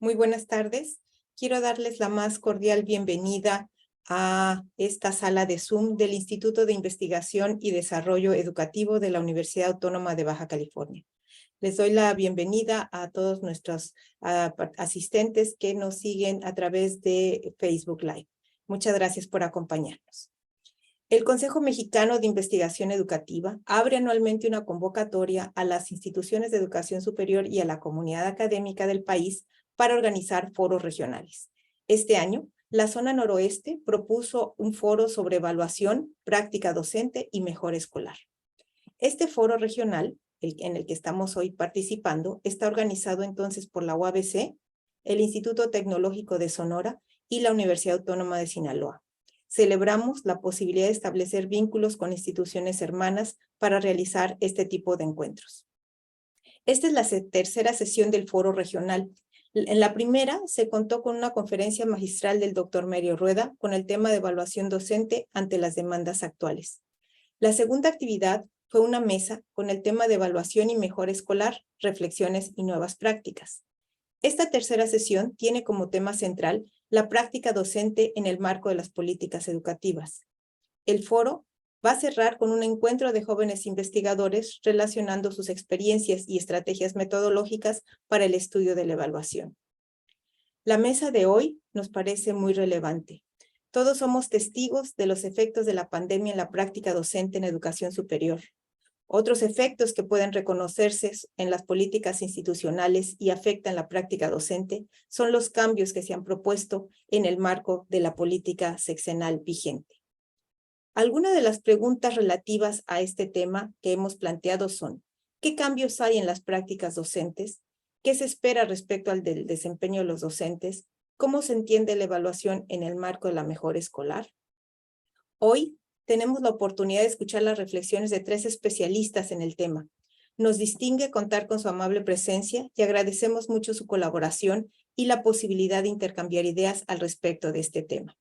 Muy buenas tardes. Quiero darles la más cordial bienvenida a esta sala de Zoom del Instituto de Investigación y Desarrollo Educativo de la Universidad Autónoma de Baja California. Les doy la bienvenida a todos nuestros asistentes que nos siguen a través de Facebook Live. Muchas gracias por acompañarnos. El Consejo Mexicano de Investigación Educativa abre anualmente una convocatoria a las instituciones de educación superior y a la comunidad académica del país para organizar foros regionales. Este año, la zona noroeste propuso un foro sobre evaluación, práctica docente y mejora escolar. Este foro regional, en el que estamos hoy participando, está organizado entonces por la UABC, el Instituto Tecnológico de Sonora y la Universidad Autónoma de Sinaloa. Celebramos la posibilidad de establecer vínculos con instituciones hermanas para realizar este tipo de encuentros. Esta es la tercera sesión del foro regional. En la primera se contó con una conferencia magistral del Dr. Mario Rueda con el tema de evaluación docente ante las demandas actuales. La segunda actividad fue una mesa con el tema de evaluación y mejora escolar, reflexiones y nuevas prácticas. Esta tercera sesión tiene como tema central la práctica docente en el marco de las políticas educativas. El foro va a cerrar con un encuentro de jóvenes investigadores relacionando sus experiencias y estrategias metodológicas para el estudio de la evaluación. La mesa de hoy nos parece muy relevante. Todos somos testigos de los efectos de la pandemia en la práctica docente en educación superior. Otros efectos que pueden reconocerse en las políticas institucionales y afectan la práctica docente son los cambios que se han propuesto en el marco de la política sexenal vigente. Algunas de las preguntas relativas a este tema que hemos planteado son: ¿qué cambios hay en las prácticas docentes? ¿Qué se espera respecto al del desempeño de los docentes? ¿Cómo se entiende la evaluación en el marco de la mejora escolar? Hoy tenemos la oportunidad de escuchar las reflexiones de 3 especialistas en el tema. Nos distingue contar con su amable presencia y agradecemos mucho su colaboración y la posibilidad de intercambiar ideas al respecto de este tema.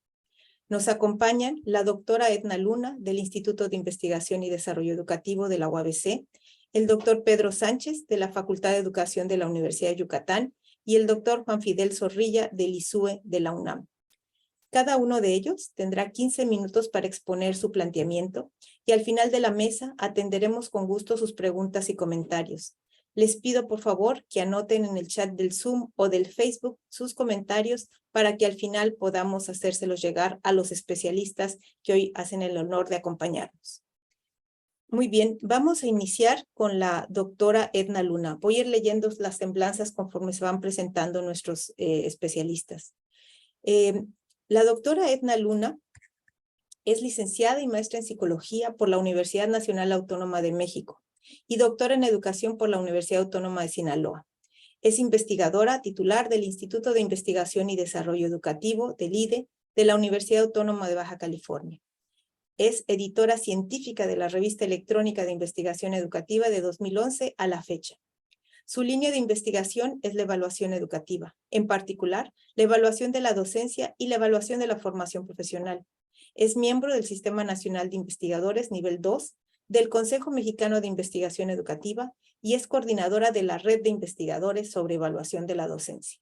Nos acompañan la doctora Edna Luna, del Instituto de Investigación y Desarrollo Educativo de la UABC, el doctor Pedro Sánchez, de la Facultad de Educación de la Universidad de Yucatán, y el doctor Juan Fidel Zorrilla, del ISUE de la UNAM. Cada uno de ellos tendrá 15 minutos para exponer su planteamiento y al final de la mesa atenderemos con gusto sus preguntas y comentarios. Les pido por favor que anoten en el chat del Zoom o del Facebook sus comentarios para que al final podamos hacérselos llegar a los especialistas que hoy hacen el honor de acompañarnos. Muy bien, vamos a iniciar con la doctora Edna Luna. Voy a ir leyendo las semblanzas conforme se van presentando nuestros especialistas. La doctora Edna Luna es licenciada y maestra en psicología por la Universidad Nacional Autónoma de México y doctora en educación por la Universidad Autónoma de Sinaloa. Es investigadora titular del Instituto de Investigación y Desarrollo Educativo, del IDE, de la Universidad Autónoma de Baja California. Es editora científica de la Revista Electrónica de Investigación Educativa de 2011 a la fecha. Su línea de investigación es la evaluación educativa, en particular, la evaluación de la docencia y la evaluación de la formación profesional. Es miembro del Sistema Nacional de Investigadores Nivel 2, del Consejo Mexicano de Investigación Educativa y es coordinadora de la Red de Investigadores sobre Evaluación de la Docencia.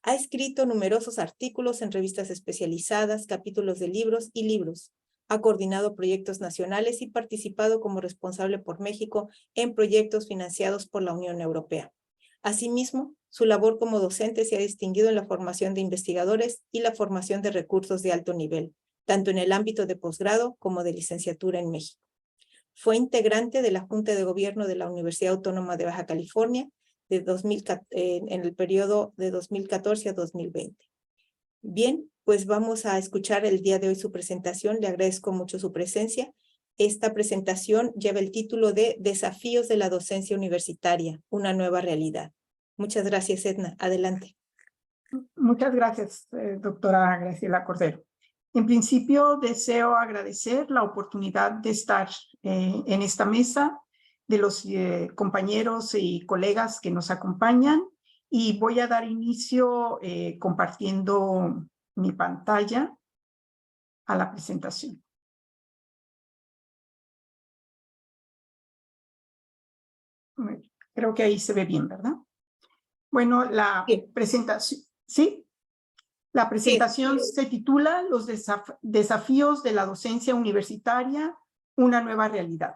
Ha escrito numerosos artículos en revistas especializadas, capítulos de libros y libros. Ha coordinado proyectos nacionales y participado como responsable por México en proyectos financiados por la Unión Europea. Asimismo, su labor como docente se ha distinguido en la formación de investigadores y la formación de recursos de alto nivel, tanto en el ámbito de posgrado como de licenciatura en México. Fue integrante de la Junta de Gobierno de la Universidad Autónoma de Baja California en el periodo de 2014 a 2020. Bien, pues vamos a escuchar el día de hoy su presentación. Le agradezco mucho su presencia. Esta presentación lleva el título de Desafíos de la docencia universitaria, una nueva realidad. Muchas gracias, Edna. Adelante. Muchas gracias, doctora Graciela Cordero. En principio, deseo agradecer la oportunidad de estar en esta mesa, de los compañeros y colegas que nos acompañan, y voy a dar inicio compartiendo mi pantalla a la presentación. Creo que ahí se ve bien, ¿verdad? Bueno, la presentación. ¿Sí? La Sí. presentación se titula Los desafíos de la docencia universitaria, una nueva realidad.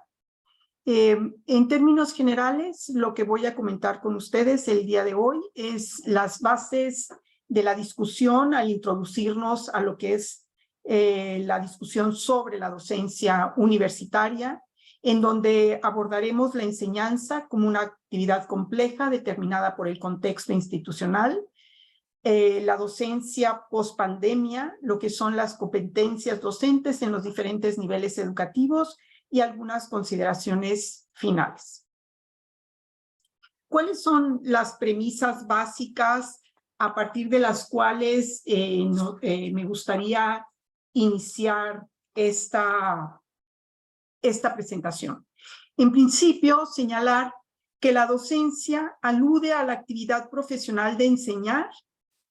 En términos generales, lo que voy a comentar con ustedes el día de hoy es las bases de la discusión al introducirnos a lo que es la discusión sobre la docencia universitaria, en donde abordaremos la enseñanza como una actividad compleja determinada por el contexto institucional, la docencia post-pandemia, lo que son las competencias docentes en los diferentes niveles educativos y algunas consideraciones finales. ¿Cuáles son las premisas básicas a partir de las cuales me gustaría iniciar esta presentación? En principio, señalar que la docencia alude a la actividad profesional de enseñar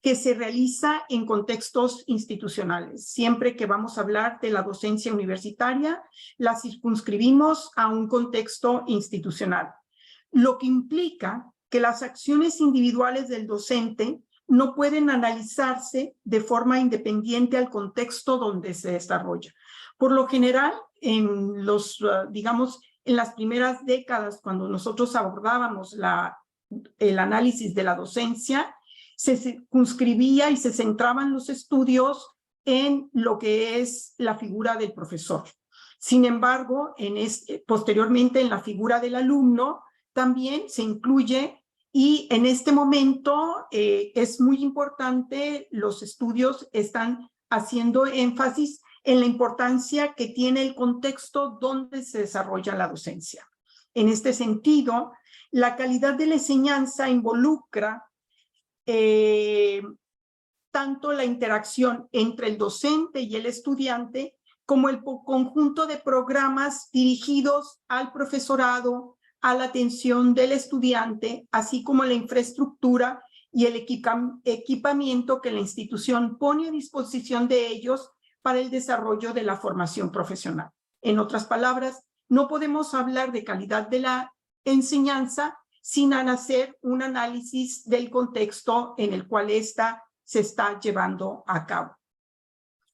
que se realiza en contextos institucionales. Siempre que vamos a hablar de la docencia universitaria, la circunscribimos a un contexto institucional, lo que implica que las acciones individuales del docente no pueden analizarse de forma independiente al contexto donde se desarrolla. Por lo general, en las primeras décadas, cuando nosotros abordábamos el análisis de la docencia, se circunscribía y se centraban los estudios en lo que es la figura del profesor. Sin embargo, posteriormente en la figura del alumno también se incluye, y en este momento es muy importante, los estudios están haciendo énfasis en la importancia que tiene el contexto donde se desarrolla la docencia. En este sentido, la calidad de la enseñanza involucra tanto la interacción entre el docente y el estudiante, como el conjunto de programas dirigidos al profesorado, a la atención del estudiante, así como la infraestructura y el equipamiento que la institución pone a disposición de ellos para el desarrollo de la formación profesional. En otras palabras, no podemos hablar de calidad de la enseñanza sin hacer un análisis del contexto en el cual ésta se está llevando a cabo.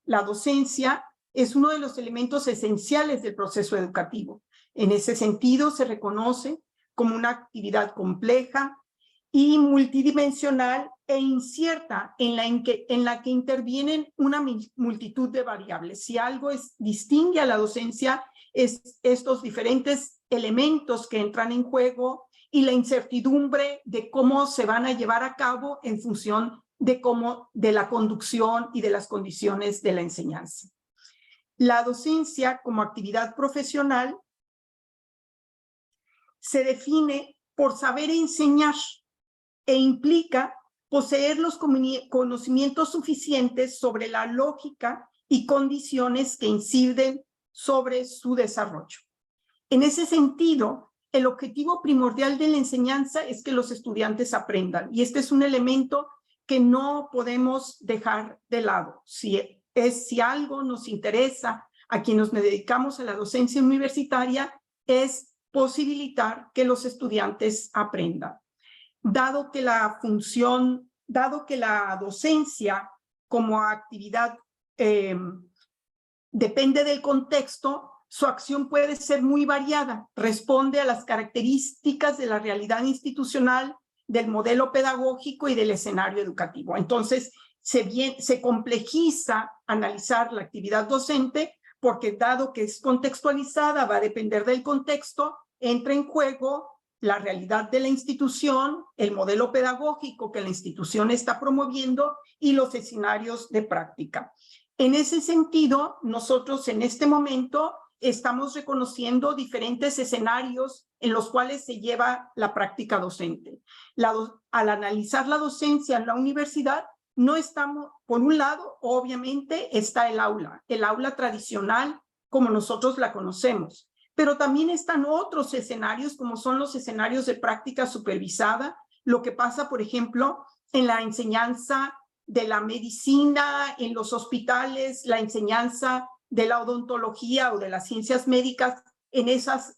La docencia es uno de los elementos esenciales del proceso educativo. En ese sentido, se reconoce como una actividad compleja y multidimensional e incierta en la que intervienen una multitud de variables. Si algo distingue a la docencia es estos diferentes elementos que entran en juego y la incertidumbre de cómo se van a llevar a cabo en función de la conducción y de las condiciones de la enseñanza. La docencia como actividad profesional se define por saber enseñar e implica poseer los conocimientos suficientes sobre la lógica y condiciones que inciden sobre su desarrollo. En ese sentido, el objetivo primordial de la enseñanza es que los estudiantes aprendan, y este es un elemento que no podemos dejar de lado. Si algo nos interesa a quienes nos dedicamos a la docencia universitaria, es posibilitar que los estudiantes aprendan. Dado que la docencia como actividad depende del contexto, su acción puede ser muy variada, responde a las características de la realidad institucional, del modelo pedagógico y del escenario educativo. Entonces, se complejiza analizar la actividad docente porque, dado que es contextualizada, va a depender del contexto, entra en juego la realidad de la institución, el modelo pedagógico que la institución está promoviendo y los escenarios de práctica. En ese sentido, nosotros en este momento estamos reconociendo diferentes escenarios en los cuales se lleva la práctica docente. Al analizar la docencia en la universidad, no estamos, por un lado, obviamente está el aula tradicional como nosotros la conocemos, pero también están otros escenarios como son los escenarios de práctica supervisada, lo que pasa, por ejemplo, en la enseñanza de la medicina, en los hospitales, la enseñanza de la odontología o de las ciencias médicas en esos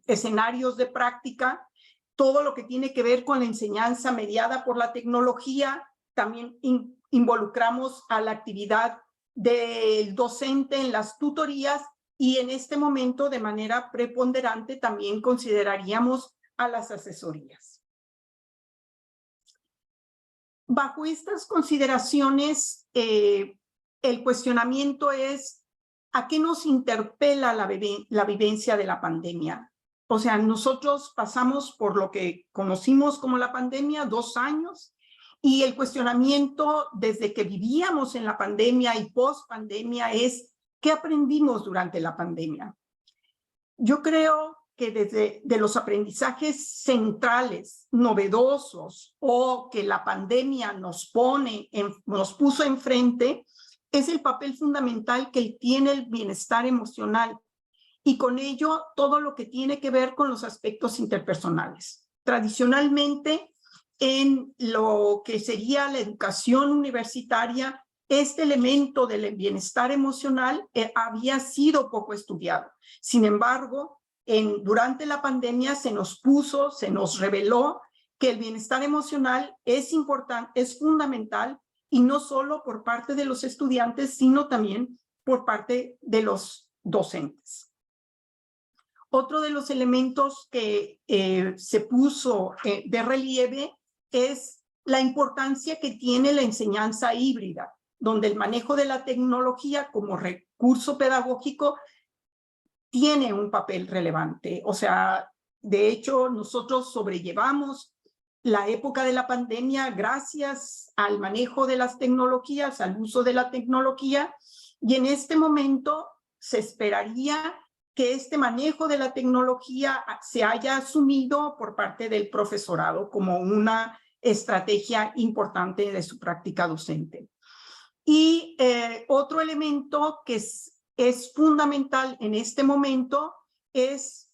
escenarios de práctica, todo lo que tiene que ver con la enseñanza mediada por la tecnología. También involucramos a la actividad del docente en las tutorías y en este momento de manera preponderante también consideraríamos a las asesorías. Bajo estas consideraciones, el cuestionamiento es ¿a qué nos interpela la vivencia de la pandemia? O sea, nosotros pasamos por lo que conocimos como la pandemia, 2 años, y el cuestionamiento desde que vivíamos en la pandemia y post-pandemia es ¿qué aprendimos durante la pandemia? Yo creo que de los aprendizajes centrales, novedosos, o que la pandemia nos puso enfrente, es el papel fundamental que tiene el bienestar emocional y con ello todo lo que tiene que ver con los aspectos interpersonales. Tradicionalmente, en lo que sería la educación universitaria, este elemento del bienestar emocional había sido poco estudiado. Sin embargo, durante la pandemia se nos reveló que el bienestar emocional es importante, es fundamental, y no solo por parte de los estudiantes, sino también por parte de los docentes. Otro de los elementos que se puso de relieve es la importancia que tiene la enseñanza híbrida, donde el manejo de la tecnología como recurso pedagógico tiene un papel relevante. O sea, de hecho, nosotros sobrellevamos la época de la pandemia gracias al manejo de las tecnologías, al uso de la tecnología, y en este momento se esperaría que este manejo de la tecnología se haya asumido por parte del profesorado como una estrategia importante de su práctica docente. Y otro elemento que es fundamental en este momento es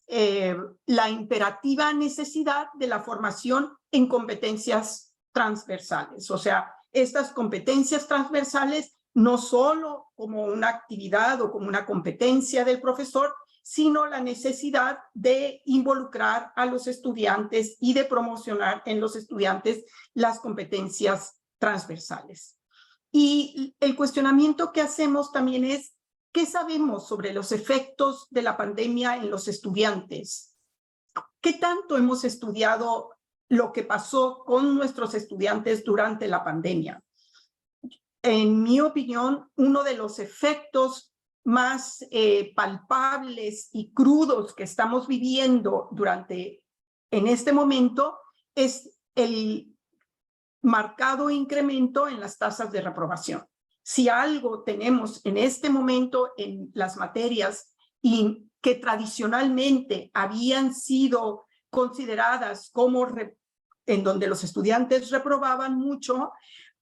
la imperativa necesidad de la formación en competencias transversales. O sea, estas competencias transversales no solo como una actividad o como una competencia del profesor, sino la necesidad de involucrar a los estudiantes y de promocionar en los estudiantes las competencias transversales. Y el cuestionamiento que hacemos también es, ¿qué sabemos sobre los efectos de la pandemia en los estudiantes? ¿Qué tanto hemos estudiado lo que pasó con nuestros estudiantes durante la pandemia? En mi opinión, uno de los efectos más palpables y crudos que estamos viviendo en este momento es el marcado incremento en las tasas de reprobación. Si algo tenemos en este momento en las materias y que tradicionalmente habían sido consideradas como en donde los estudiantes reprobaban mucho,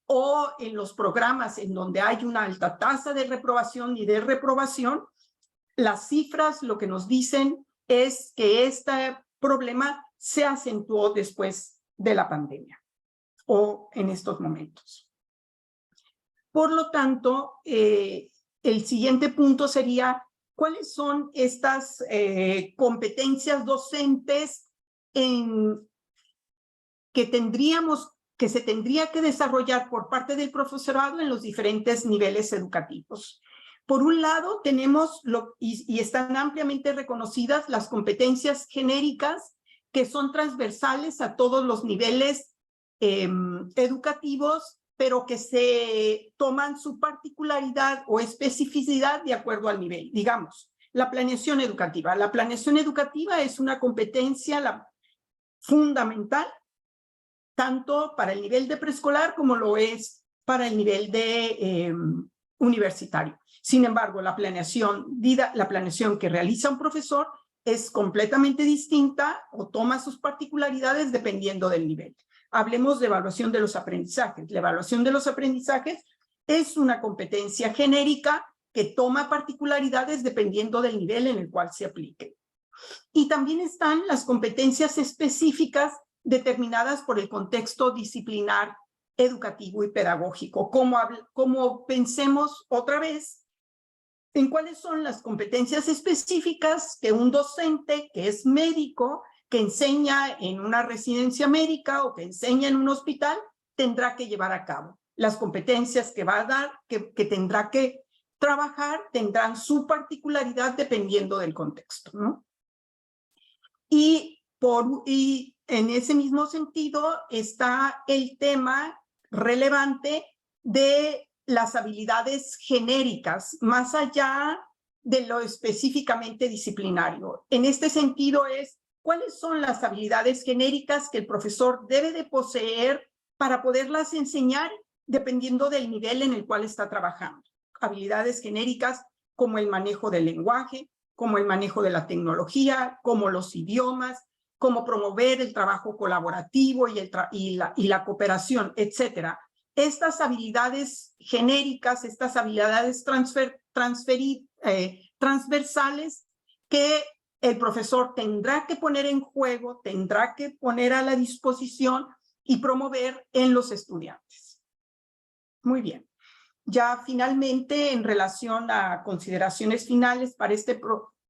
o en los programas en donde hay una alta tasa de reprobación y de reprobación, las cifras lo que nos dicen es que este problema se acentuó después de la pandemia o en estos momentos. Por lo tanto, el siguiente punto sería, ¿cuáles son estas competencias docentes que se tendría que desarrollar por parte del profesorado en los diferentes niveles educativos? Por un lado, tenemos, y están ampliamente reconocidas, las competencias genéricas que son transversales a todos los niveles educativos, pero que se toman su particularidad o especificidad de acuerdo al nivel. Digamos, la planeación educativa. La planeación educativa es una competencia fundamental tanto para el nivel de preescolar como lo es para el nivel de universitario. Sin embargo, la planeación que realiza un profesor es completamente distinta o toma sus particularidades dependiendo del nivel. Hablemos de evaluación de los aprendizajes. La evaluación de los aprendizajes es una competencia genérica que toma particularidades dependiendo del nivel en el cual se aplique. Y también están las competencias específicas determinadas por el contexto disciplinar, educativo y pedagógico. Como pensemos otra vez en cuáles son las competencias específicas que un docente que es médico que enseña en una residencia médica o que enseña en un hospital tendrá que llevar a cabo. Las competencias que va a dar, que tendrá que trabajar, tendrán su particularidad dependiendo del contexto, ¿no? Y en ese mismo sentido está el tema relevante de las habilidades genéricas, más allá de lo específicamente disciplinario. En este sentido es, ¿cuáles son las habilidades genéricas que el profesor debe de poseer para poderlas enseñar dependiendo del nivel en el cual está trabajando? Habilidades genéricas como el manejo del lenguaje, como el manejo de la tecnología, como los idiomas, como promover el trabajo colaborativo y la cooperación, etcétera. Estas habilidades genéricas, estas habilidades transversales que el profesor tendrá que poner en juego, tendrá que poner a la disposición y promover en los estudiantes. Muy bien. Ya finalmente, en relación a consideraciones finales para este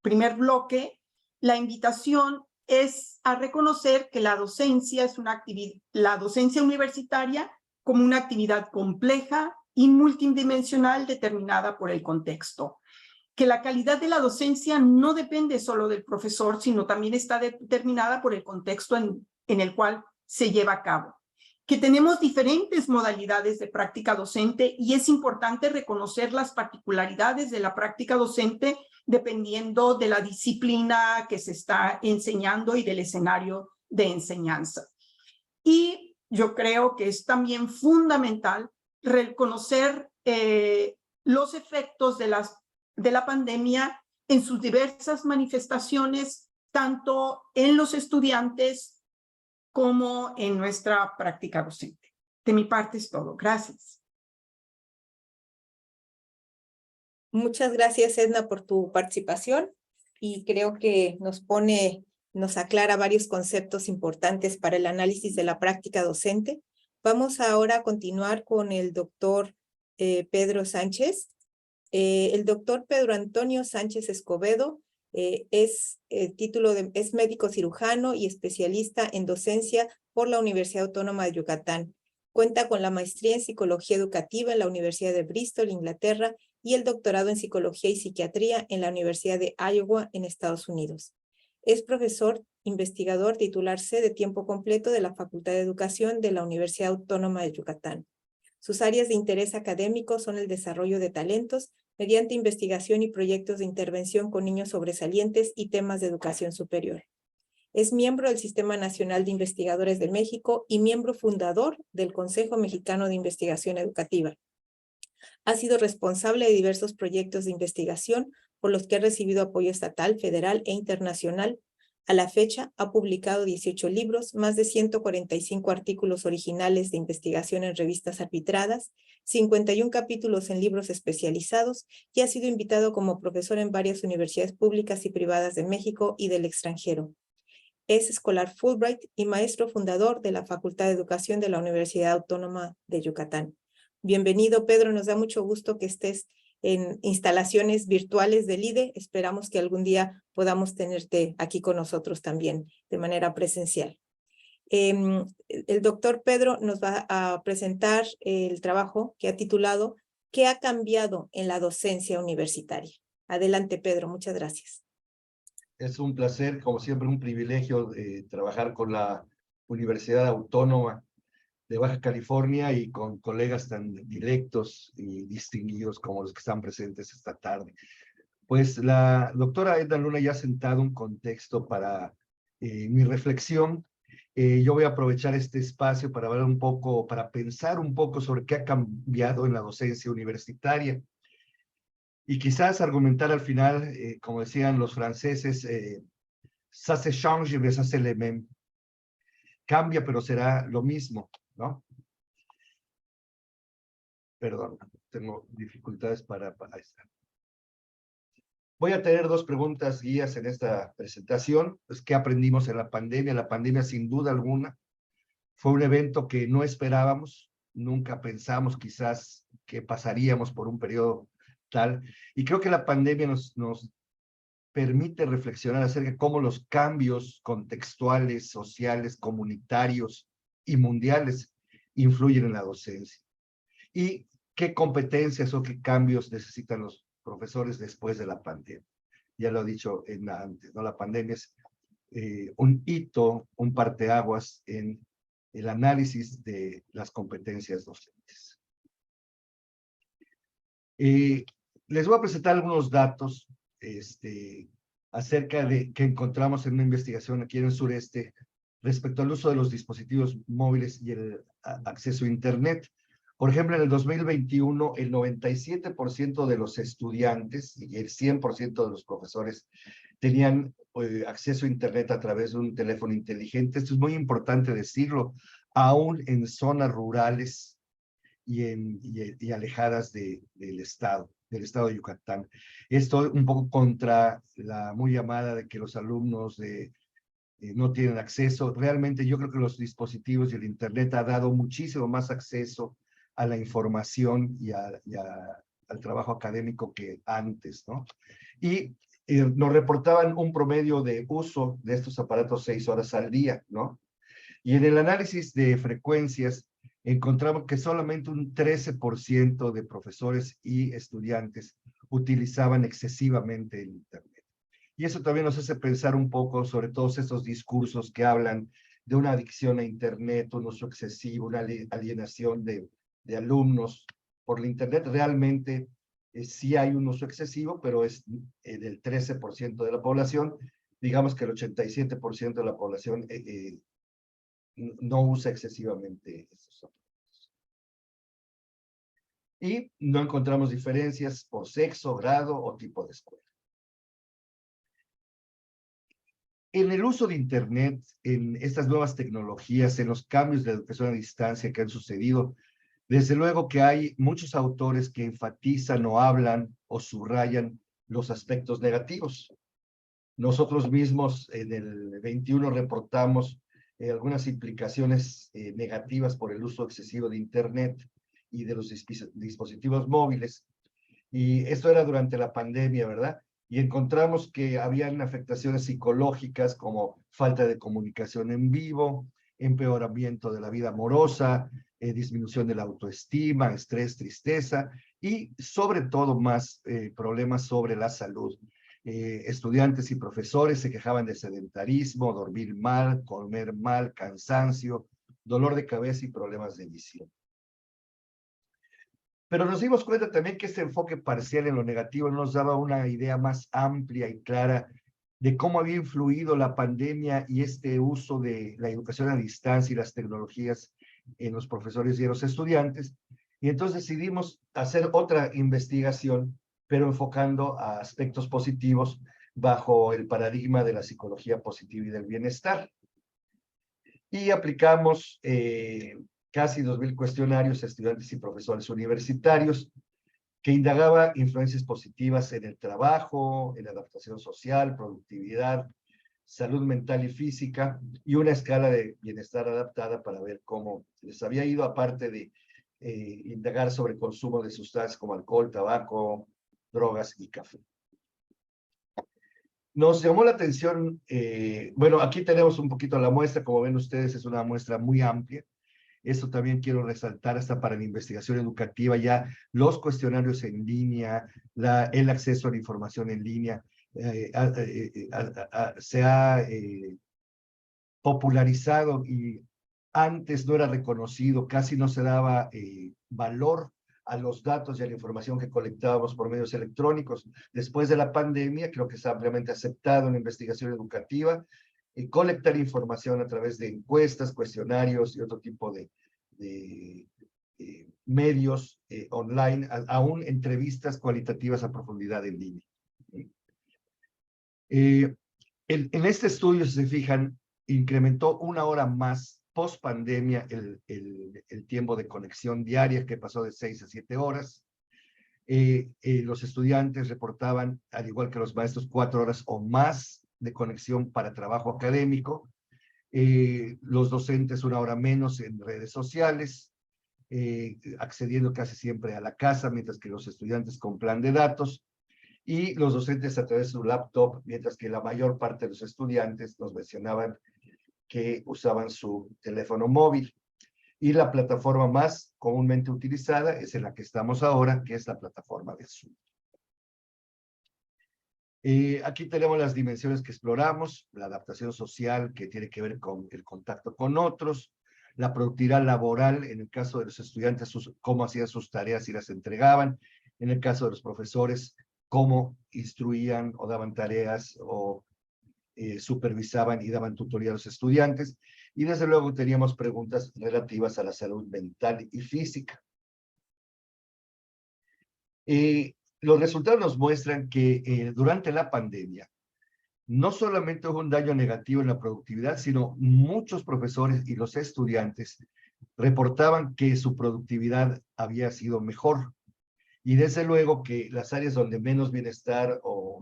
primer bloque, la invitación es a reconocer que la docencia es una actividad, la docencia universitaria como una actividad compleja y multidimensional determinada por el contexto. Que la calidad de la docencia no depende solo del profesor, sino también está determinada por el contexto en el cual se lleva a cabo. Que tenemos diferentes modalidades de práctica docente y es importante reconocer las particularidades de la práctica docente dependiendo de la disciplina que se está enseñando y del escenario de enseñanza. Y yo creo que es también fundamental reconocer los efectos de la pandemia en sus diversas manifestaciones, tanto en los estudiantes como en nuestra práctica docente. De mi parte es todo. Gracias. Muchas gracias, Edna, por tu participación y creo que nos aclara varios conceptos importantes para el análisis de la práctica docente. Vamos ahora a continuar con el doctor Pedro Sánchez. El doctor Pedro Antonio Sánchez Escobedo es médico cirujano y especialista en docencia por la Universidad Autónoma de Yucatán. Cuenta con la maestría en psicología educativa en la Universidad de Bristol, Inglaterra, y el doctorado en psicología y psiquiatría en la Universidad de Iowa, en Estados Unidos. Es profesor investigador titular C de tiempo completo de la Facultad de Educación de la Universidad Autónoma de Yucatán. Sus áreas de interés académico son el desarrollo de talentos mediante investigación y proyectos de intervención con niños sobresalientes y temas de educación superior. Es miembro del Sistema Nacional de Investigadores de México y miembro fundador del Consejo Mexicano de Investigación Educativa. Ha sido responsable de diversos proyectos de investigación por los que ha recibido apoyo estatal, federal e internacional. A la fecha, ha publicado 18 libros, más de 145 artículos originales de investigación en revistas arbitradas, 51 capítulos en libros especializados y ha sido invitado como profesor en varias universidades públicas y privadas de México y del extranjero. Es escolar Fulbright y maestro fundador de la Facultad de Educación de la Universidad Autónoma de Yucatán. Bienvenido, Pedro. Nos da mucho gusto que estés en instalaciones virtuales del IDE. Esperamos que algún día podamos tenerte aquí con nosotros también de manera presencial. El doctor Pedro nos va a presentar el trabajo que ha titulado ¿Qué ha cambiado en la docencia universitaria? Adelante, Pedro. Muchas gracias. Es un placer, como siempre, un privilegio trabajar con la Universidad Autónoma de Baja California y con colegas tan directos y distinguidos como los que están presentes esta tarde. Pues la doctora Edna Luna ya ha sentado un contexto para mi reflexión. Yo voy a aprovechar este espacio para hablar un poco, para pensar un poco sobre qué ha cambiado en la docencia universitaria. Y quizás argumentar al final, como decían los franceses, ça se change, mais ça c'est le même. Cambia, pero será lo mismo, ¿no? Perdón, tengo dificultades para estar. Voy a tener dos preguntas guías en esta presentación. Pues, ¿qué aprendimos en la pandemia? La pandemia, sin duda alguna, fue un evento que no esperábamos. Nunca pensamos quizás que pasaríamos por un periodo tal. Y creo que la pandemia nos permite reflexionar acerca de cómo los cambios contextuales, sociales, comunitarios y mundiales influyen en la docencia. Y qué competencias o qué cambios necesitan los profesores después de la pandemia. Ya lo he dicho antes, ¿no? La pandemia es un hito, un parteaguas en el análisis de las competencias docentes. Les voy a presentar algunos datos acerca de que encontramos en una investigación aquí en el sureste respecto al uso de los dispositivos móviles y el acceso a Internet. Por ejemplo, en el 2021, el 97% de los estudiantes y el 100% de los profesores tenían acceso a Internet a través de un teléfono inteligente. Esto es muy importante decirlo, aún en zonas rurales y alejadas del estado de Yucatán. Esto un poco contra la muy llamada de que los alumnos no tienen acceso. Realmente yo creo que los dispositivos y el Internet ha dado muchísimo más acceso a la información y al trabajo académico que antes, ¿no? Y nos reportaban un promedio de uso de estos aparatos 6 horas al día, ¿no? Y en el análisis de frecuencias encontramos que solamente un 13% de profesores y estudiantes utilizaban excesivamente el Internet. Y eso también nos hace pensar un poco sobre todos estos discursos que hablan de una adicción a Internet, un uso excesivo, una alienación de alumnos por la Internet. Realmente sí hay un uso excesivo, pero es del 13% de la población. Digamos que el 87% de la población no usa excesivamente estos aparatos. Y no encontramos diferencias por sexo, grado o tipo de escuela. En el uso de Internet, en estas nuevas tecnologías, en los cambios de educación a distancia que han sucedido, desde luego que hay muchos autores que enfatizan o hablan o subrayan los aspectos negativos. Nosotros mismos en el 21 reportamos algunas implicaciones negativas por el uso excesivo de Internet y de los dispositivos móviles. Y esto era durante la pandemia, ¿verdad? Y encontramos que habían afectaciones psicológicas como falta de comunicación en vivo, empeoramiento de la vida amorosa, disminución de la autoestima, estrés, tristeza y sobre todo más problemas sobre la salud. Estudiantes y profesores se quejaban de sedentarismo, dormir mal, comer mal, cansancio, dolor de cabeza y problemas de visión. Pero nos dimos cuenta también que este enfoque parcial en lo negativo nos daba una idea más amplia y clara de cómo había influido la pandemia y este uso de la educación a distancia y las tecnologías en los profesores y en los estudiantes. Y entonces decidimos hacer otra investigación, pero enfocando a aspectos positivos bajo el paradigma de la psicología positiva y del bienestar. Y aplicamos casi 2,000 cuestionarios a estudiantes y profesores universitarios que indagaba influencias positivas en el trabajo, en la adaptación social, productividad, salud mental y física, y una escala de bienestar adaptada para ver cómo les había ido, aparte de indagar sobre consumo de sustancias como alcohol, tabaco, drogas y café. Nos llamó la atención, bueno, aquí tenemos un poquito la muestra, como ven ustedes, es una muestra muy amplia. Esto también quiero resaltar hasta para la investigación educativa, ya los cuestionarios en línea, el acceso a la información en línea, se ha popularizado y antes no era reconocido, casi no se daba valor a los datos y a la información que colectábamos por medios electrónicos. Después de la pandemia, creo que está ampliamente aceptado en la investigación educativa, colectar información a través de encuestas, cuestionarios y otro tipo de medios online, aún entrevistas cualitativas a profundidad en línea. En este estudio, si se fijan, incrementó 1 hora más post pandemia el tiempo de conexión diaria, que pasó de 6 a 7 horas. Los estudiantes reportaban, al igual que los maestros, 4 horas o más de conexión para trabajo académico. Los docentes 1 hora menos en redes sociales, accediendo casi siempre a la casa, mientras que los estudiantes con plan de datos. y los docentes a través de su laptop, mientras que la mayor parte de los estudiantes nos mencionaban que usaban su teléfono móvil. Y la plataforma más comúnmente utilizada es en la que estamos ahora, que es la plataforma de Zoom. Aquí tenemos las dimensiones que exploramos: la adaptación social, que tiene que ver con el contacto con otros; la productividad laboral, en el caso de los estudiantes, cómo hacían sus tareas y las entregaban; en el caso de los profesores, cómo instruían o daban tareas o supervisaban y daban tutoría a los estudiantes; y desde luego teníamos preguntas relativas a la salud mental y física. Los resultados nos muestran que durante la pandemia no solamente hubo un daño negativo en la productividad, sino muchos profesores y los estudiantes reportaban que su productividad había sido mejor. Y desde luego que las áreas donde menos bienestar o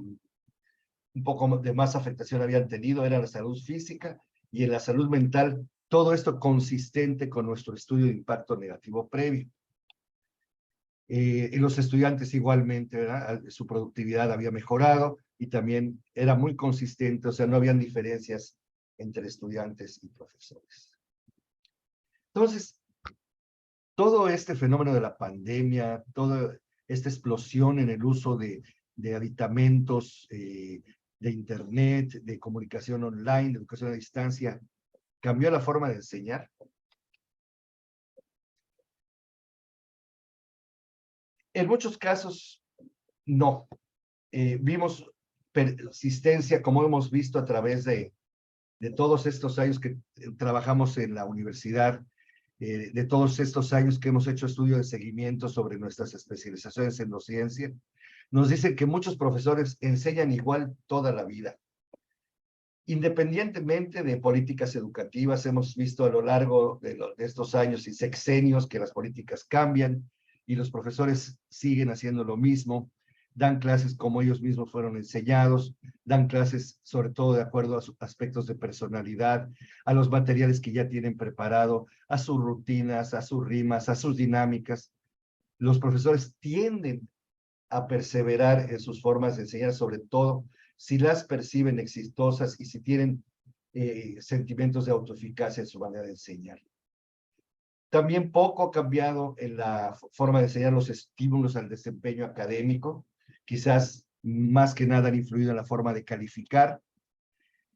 un poco de más afectación habían tenido era la salud física y en la salud mental, todo esto consistente con nuestro estudio de impacto negativo previo. Y los estudiantes igualmente, ¿verdad? Su productividad había mejorado y también era muy consistente, o sea, no habían diferencias entre estudiantes y profesores. Entonces, todo este fenómeno de la pandemia, toda esta explosión en el uso de aditamentos, de internet, de comunicación online, de educación a distancia, cambió la forma de enseñar. En muchos casos, no. Vimos persistencia, como hemos visto a través de todos estos años que trabajamos en la universidad, de todos estos años que hemos hecho estudio de seguimiento sobre nuestras especializaciones en dociencia. Nos dicen que muchos profesores enseñan igual toda la vida. Independientemente de políticas educativas, hemos visto a lo largo de estos años y sexenios que las políticas cambian y los profesores siguen haciendo lo mismo, dan clases como ellos mismos fueron enseñados, dan clases sobre todo de acuerdo a sus aspectos de personalidad, a los materiales que ya tienen preparado, a sus rutinas, a sus rimas, a sus dinámicas. Los profesores tienden a perseverar en sus formas de enseñar, sobre todo si las perciben exitosas y si tienen sentimientos de autoeficacia en su manera de enseñar. También poco ha cambiado en la forma de enseñar los estímulos al desempeño académico. Quizás más que nada han influido en la forma de calificar.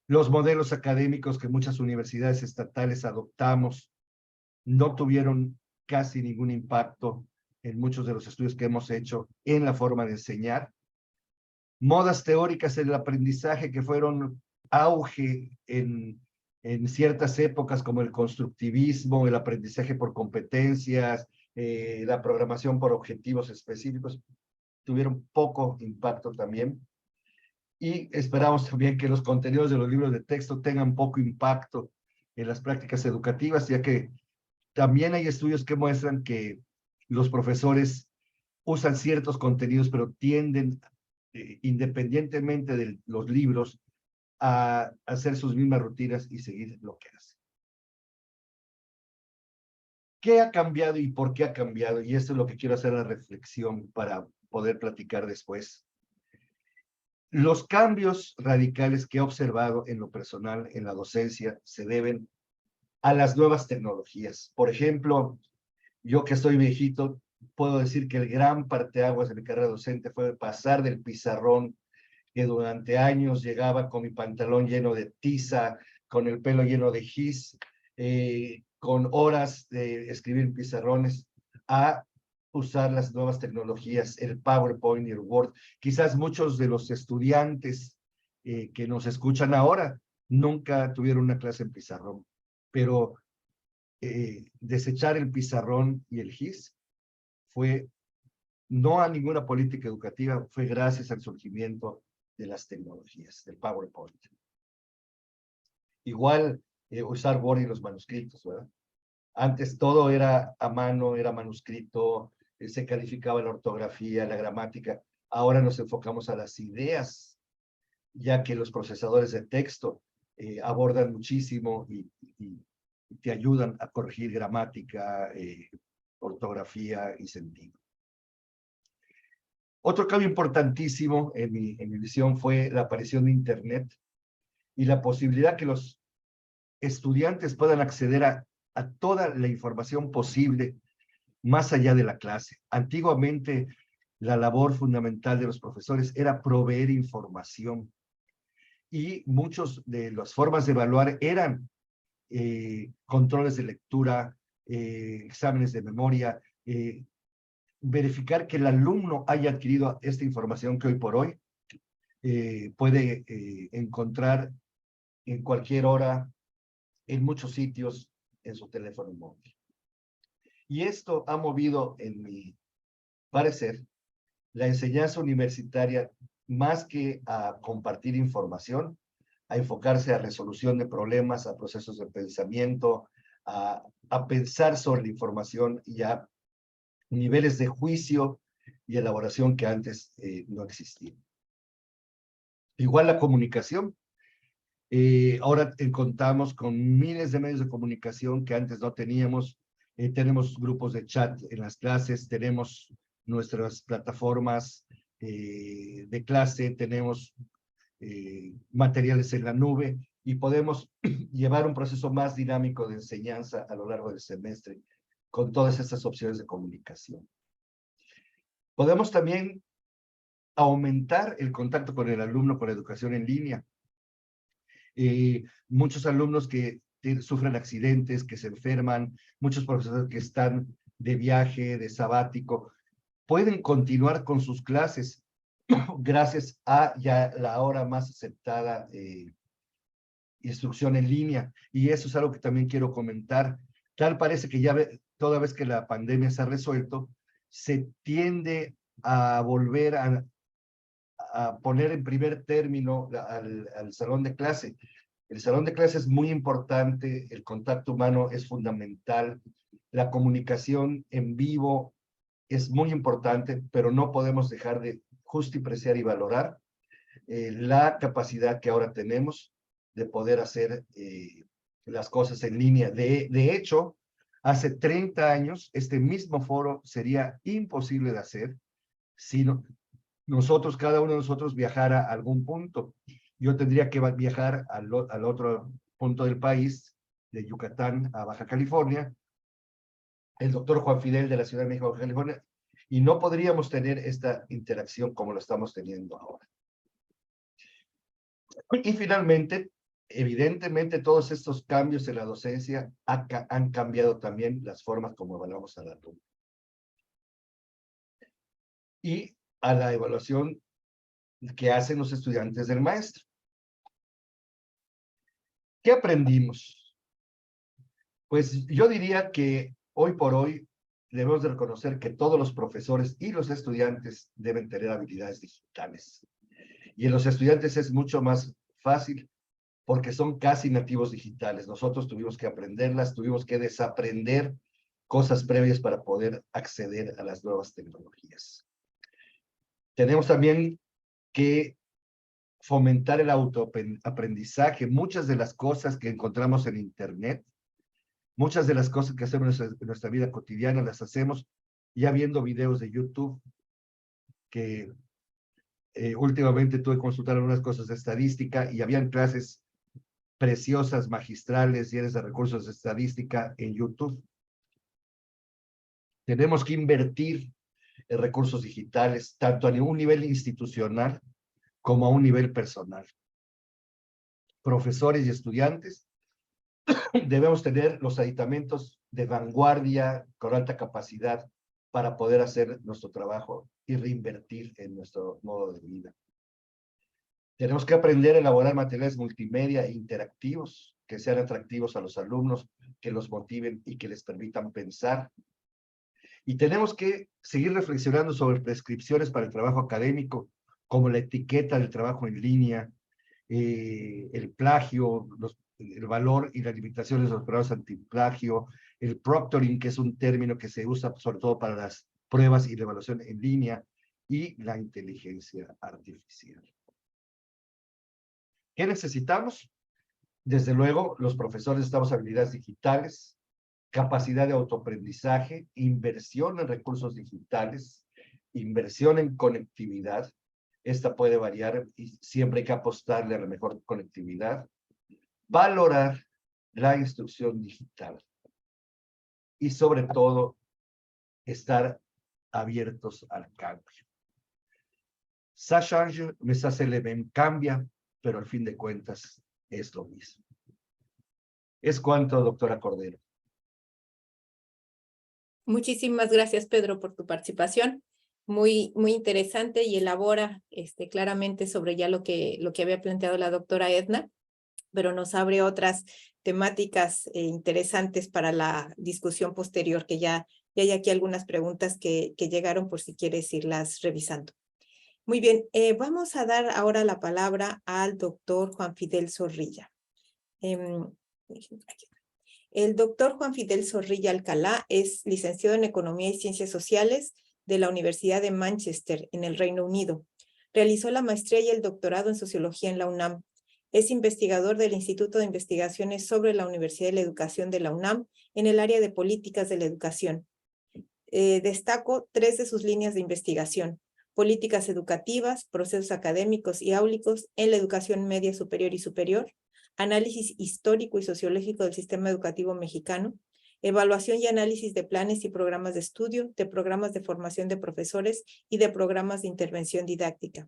Los modelos académicos que muchas universidades estatales adoptamos no tuvieron casi ningún impacto en muchos de los estudios que hemos hecho en la forma de enseñar. Modas teóricas en el aprendizaje que fueron auge en ciertas épocas, como el constructivismo, el aprendizaje por competencias, la programación por objetivos específicos, tuvieron poco impacto también. Y esperamos también que los contenidos de los libros de texto tengan poco impacto en las prácticas educativas, ya que también hay estudios que muestran que los profesores usan ciertos contenidos, pero tienden, independientemente de los libros, a hacer sus mismas rutinas y seguir lo que hacen. ¿Qué ha cambiado y por qué ha cambiado? Y esto es lo que quiero hacer la reflexión para poder platicar después. Los cambios radicales que he observado en lo personal, en la docencia, se deben a las nuevas tecnologías. Por ejemplo, yo que estoy viejito, puedo decir que el gran parteaguas de mi carrera docente fue pasar del pizarrón, que durante años llegaba con mi pantalón lleno de tiza, con el pelo lleno de gis, con horas de escribir pizarrones, a usar las nuevas tecnologías, el PowerPoint y el Word. Quizás muchos de los estudiantes que nos escuchan ahora nunca tuvieron una clase en pizarrón, pero desechar el pizarrón y el GIS fue no a ninguna política educativa, fue gracias al surgimiento de las tecnologías, del PowerPoint. Igual usar Word y los manuscritos, ¿verdad? Antes todo era a mano, era manuscrito, se calificaba la ortografía, la gramática. Ahora nos enfocamos a las ideas, ya que los procesadores de texto abordan muchísimo y te ayudan a corregir gramática, ortografía y sentido. Otro cambio importantísimo en mi visión fue la aparición de Internet y la posibilidad que los estudiantes puedan acceder a toda la información posible más allá de la clase. Antiguamente, la labor fundamental de los profesores era proveer información y muchos de las formas de evaluar eran controles de lectura, exámenes de memoria, verificar que el alumno haya adquirido esta información que hoy por hoy puede encontrar en cualquier hora, en muchos sitios, en su teléfono móvil. Y esto ha movido, en mi parecer, la enseñanza universitaria más que a compartir información, a enfocarse a resolución de problemas, a procesos de pensamiento, a pensar sobre la información y a niveles de juicio y elaboración que antes no existían. Igual la comunicación. Ahora contamos con miles de medios de comunicación que antes no teníamos. Tenemos grupos de chat en las clases, tenemos nuestras plataformas de clase, tenemos materiales en la nube y podemos llevar un proceso más dinámico de enseñanza a lo largo del semestre con todas estas opciones de comunicación. Podemos también aumentar el contacto con el alumno con la educación en línea. Muchos alumnos que sufren accidentes, que se enferman, muchos profesores que están de viaje, de sabático, pueden continuar con sus clases gracias a ya la ahora más aceptada instrucción en línea. Y eso es algo que también quiero comentar. Tal parece que ya toda vez que la pandemia se ha resuelto, se tiende a volver a poner en primer término al salón de clase. El salón de clase es muy importante, el contacto humano es fundamental, la comunicación en vivo es muy importante, pero no podemos dejar de justipreciar y valorar la capacidad que ahora tenemos de poder hacer las cosas en línea. De hecho, hace 30 años, este mismo foro sería imposible de hacer si nosotros, cada uno de nosotros viajara a algún punto. Yo tendría que viajar al otro punto del país, de Yucatán a Baja California, el doctor Juan Fidel de la Ciudad de México, Baja California, y no podríamos tener esta interacción como lo estamos teniendo ahora. Y finalmente, evidentemente, todos estos cambios en la docencia han cambiado también las formas como evaluamos al alumno. Y a la evaluación que hacen los estudiantes del maestro. ¿Qué aprendimos? Pues yo diría que hoy por hoy debemos de reconocer que todos los profesores y los estudiantes deben tener habilidades digitales. Y en los estudiantes es mucho más fácil porque son casi nativos digitales. Nosotros tuvimos que aprenderlas, tuvimos que desaprender cosas previas para poder acceder a las nuevas tecnologías. Tenemos también que fomentar el autoaprendizaje. Muchas de las cosas que encontramos en Internet, muchas de las cosas que hacemos en nuestra vida cotidiana, las hacemos ya viendo videos de YouTube, que últimamente tuve que consultar algunas cosas de estadística y habían clases preciosas, magistrales, llenas de recursos de estadística en YouTube. Tenemos que invertir en recursos digitales, tanto a un nivel institucional como a un nivel personal. Profesores y estudiantes debemos tener los aditamentos de vanguardia con alta capacidad para poder hacer nuestro trabajo y reinvertir en nuestro modo de vida. Tenemos que aprender a elaborar materiales multimedia e interactivos que sean atractivos a los alumnos, que los motiven y que les permitan pensar. Y tenemos que seguir reflexionando sobre prescripciones para el trabajo académico, como la etiqueta del trabajo en línea, el plagio, el valor y las limitaciones de los programas antiplagio, el proctoring, que es un término que se usa sobre todo para las pruebas y la evaluación en línea, y la inteligencia artificial. ¿Qué necesitamos? Desde luego, los profesores necesitamos habilidades digitales, capacidad de autoaprendizaje, inversión en recursos digitales, inversión en conectividad. Esta puede variar y siempre hay que apostarle a la mejor conectividad. Valorar la instrucción digital. Y sobre todo, estar abiertos al cambio. Ça change, mais ça c'est le même, cambia, pero al fin de cuentas es lo mismo. Es cuanto, doctora Cordero. Muchísimas gracias, Pedro, por tu participación. Muy interesante y elabora claramente sobre ya lo que había planteado la doctora Edna, pero nos abre otras temáticas interesantes para la discusión posterior, que ya hay aquí algunas preguntas que llegaron por si quieres irlas revisando. Muy bien, vamos a dar ahora la palabra al doctor Juan Fidel Zorrilla. El doctor Juan Fidel Zorrilla Alcalá es licenciado en Economía y Ciencias Sociales de la Universidad de Manchester, en el Reino Unido. Realizó la maestría y el doctorado en Sociología en la UNAM. Es investigador del Instituto de Investigaciones sobre la Universidad de la Educación de la UNAM en el área de Políticas de la Educación. Destaco 3 de sus líneas de investigación: políticas educativas, procesos académicos y áulicos en la educación media superior y superior, análisis histórico y sociológico del sistema educativo mexicano, evaluación y análisis de planes y programas de estudio, de programas de formación de profesores y de programas de intervención didáctica.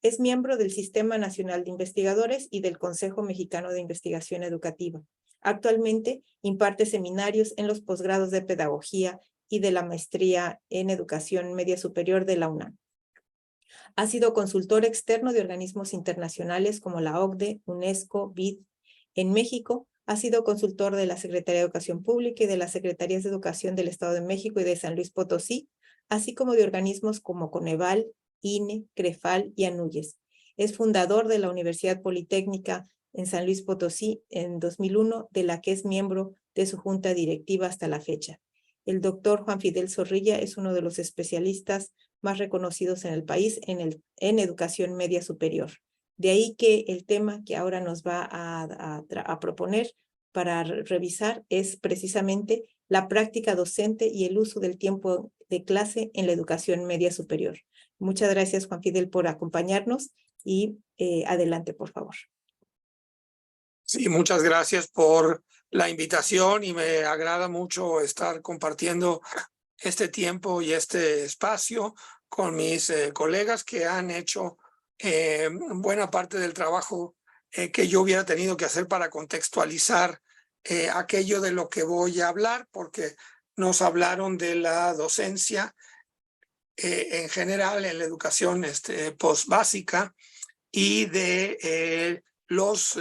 Es miembro del Sistema Nacional de Investigadores y del Consejo Mexicano de Investigación Educativa. Actualmente imparte seminarios en los posgrados de Pedagogía y de la Maestría en Educación Media Superior de la UNAM. Ha sido consultor externo de organismos internacionales como la OCDE, UNESCO, BID. En México, ha sido consultor de la Secretaría de Educación Pública y de las Secretarías de Educación del Estado de México y de San Luis Potosí, así como de organismos como Coneval, INE, CREFAL y ANUYES. Es fundador de la Universidad Politécnica en San Luis Potosí en 2001, de la que es miembro de su junta directiva hasta la fecha. El doctor Juan Fidel Zorrilla es uno de los especialistas más reconocidos en el país en educación media superior. De ahí que el tema que ahora nos va a proponer para revisar es precisamente la práctica docente y el uso del tiempo de clase en la educación media superior. Muchas gracias, Juan Fidel, por acompañarnos y adelante, por favor. Sí, muchas gracias por la invitación y me agrada mucho estar compartiendo este tiempo y este espacio con mis colegas que han hecho buena parte del trabajo que yo hubiera tenido que hacer para contextualizar aquello de lo que voy a hablar, porque nos hablaron de la docencia en general en la educación postbásica y de los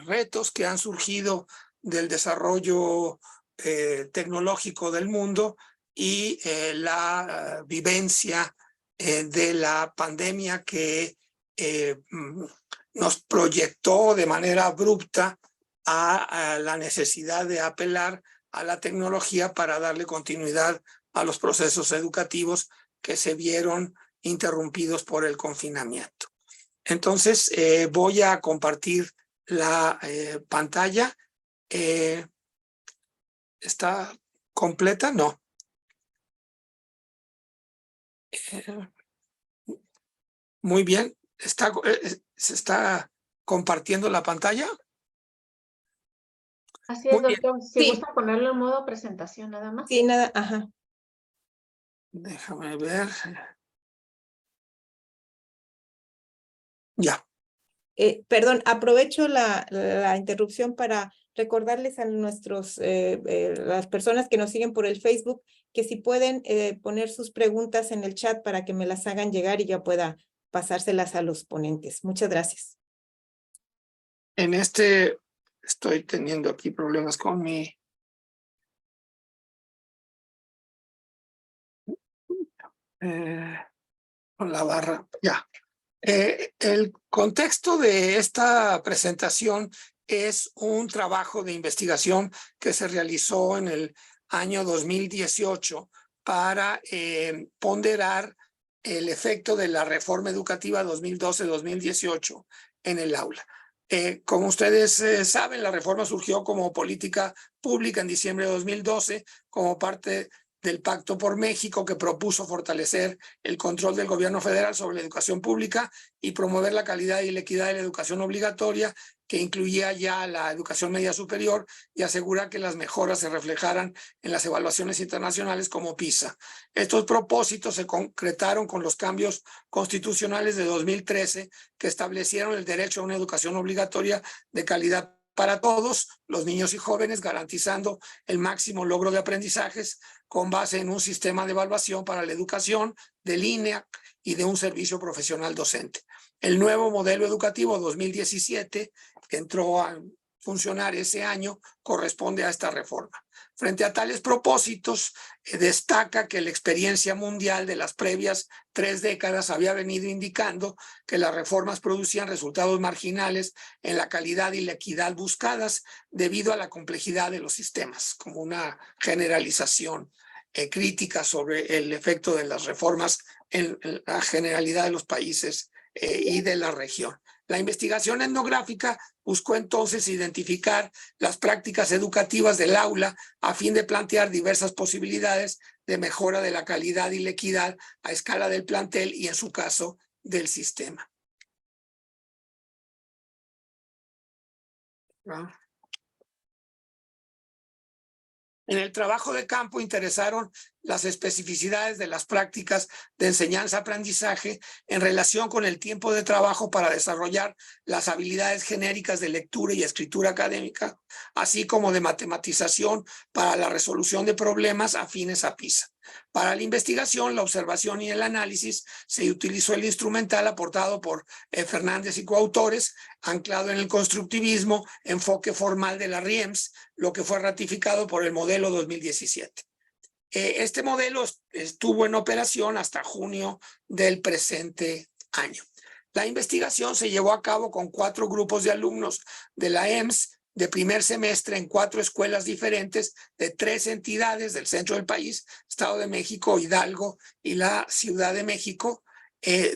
retos que han surgido del desarrollo tecnológico del mundo y la vivencia de la pandemia que nos proyectó de manera abrupta a la necesidad de apelar a la tecnología para darle continuidad a los procesos educativos que se vieron interrumpidos por el confinamiento. Entonces, voy a compartir la pantalla. ¿Está completa? No. Muy bien. ¿Se está compartiendo la pantalla? Así es, Muy doctor. Si gusta ponerlo en modo presentación nada más. Sí, nada, ajá. Déjame ver. Ya. Perdón, aprovecho la interrupción para recordarles a las personas que nos siguen por el Facebook que si pueden poner sus preguntas en el chat para que me las hagan llegar y yo pueda pasárselas a los ponentes. Muchas gracias. Estoy teniendo aquí problemas con con la barra. Ya. El contexto de esta presentación es un trabajo de investigación que se realizó en el año 2018 para ponderar el efecto de la reforma educativa 2012-2018 en el aula. Como ustedes saben, la reforma surgió como política pública en diciembre de 2012 como parte del Pacto por México, que propuso fortalecer el control del gobierno federal sobre la educación pública y promover la calidad y la equidad de la educación obligatoria, que incluía ya la educación media superior, y asegurar que las mejoras se reflejaran en las evaluaciones internacionales como PISA. Estos propósitos se concretaron con los cambios constitucionales de 2013, que establecieron el derecho a una educación obligatoria de calidad para todos los niños y jóvenes, garantizando el máximo logro de aprendizajes con base en un sistema de evaluación para la educación de línea y de un servicio profesional docente. El nuevo modelo educativo 2017, que entró a funcionar ese año, corresponde a esta reforma. Frente a tales propósitos, destaca que la experiencia mundial de las previas 3 décadas había venido indicando que las reformas producían resultados marginales en la calidad y la equidad buscadas debido a la complejidad de los sistemas, como una generalización crítica sobre el efecto de las reformas en la generalidad de los países y de la región. La investigación etnográfica buscó entonces identificar las prácticas educativas del aula a fin de plantear diversas posibilidades de mejora de la calidad y la equidad a escala del plantel y, en su caso, del sistema. En el trabajo de campo interesaron las especificidades de las prácticas de enseñanza-aprendizaje en relación con el tiempo de trabajo para desarrollar las habilidades genéricas de lectura y escritura académica, así como de matematización para la resolución de problemas afines a PISA. Para la investigación, la observación y el análisis se utilizó el instrumental aportado por Fernández y coautores, anclado en el constructivismo, enfoque formal de la RIEMS, lo que fue ratificado por el modelo 2017. Este modelo estuvo en operación hasta junio del presente año. La investigación se llevó a cabo con 4 grupos de alumnos de la EMS de primer semestre en 4 escuelas diferentes de 3 entidades del centro del país, Estado de México, Hidalgo y la Ciudad de México,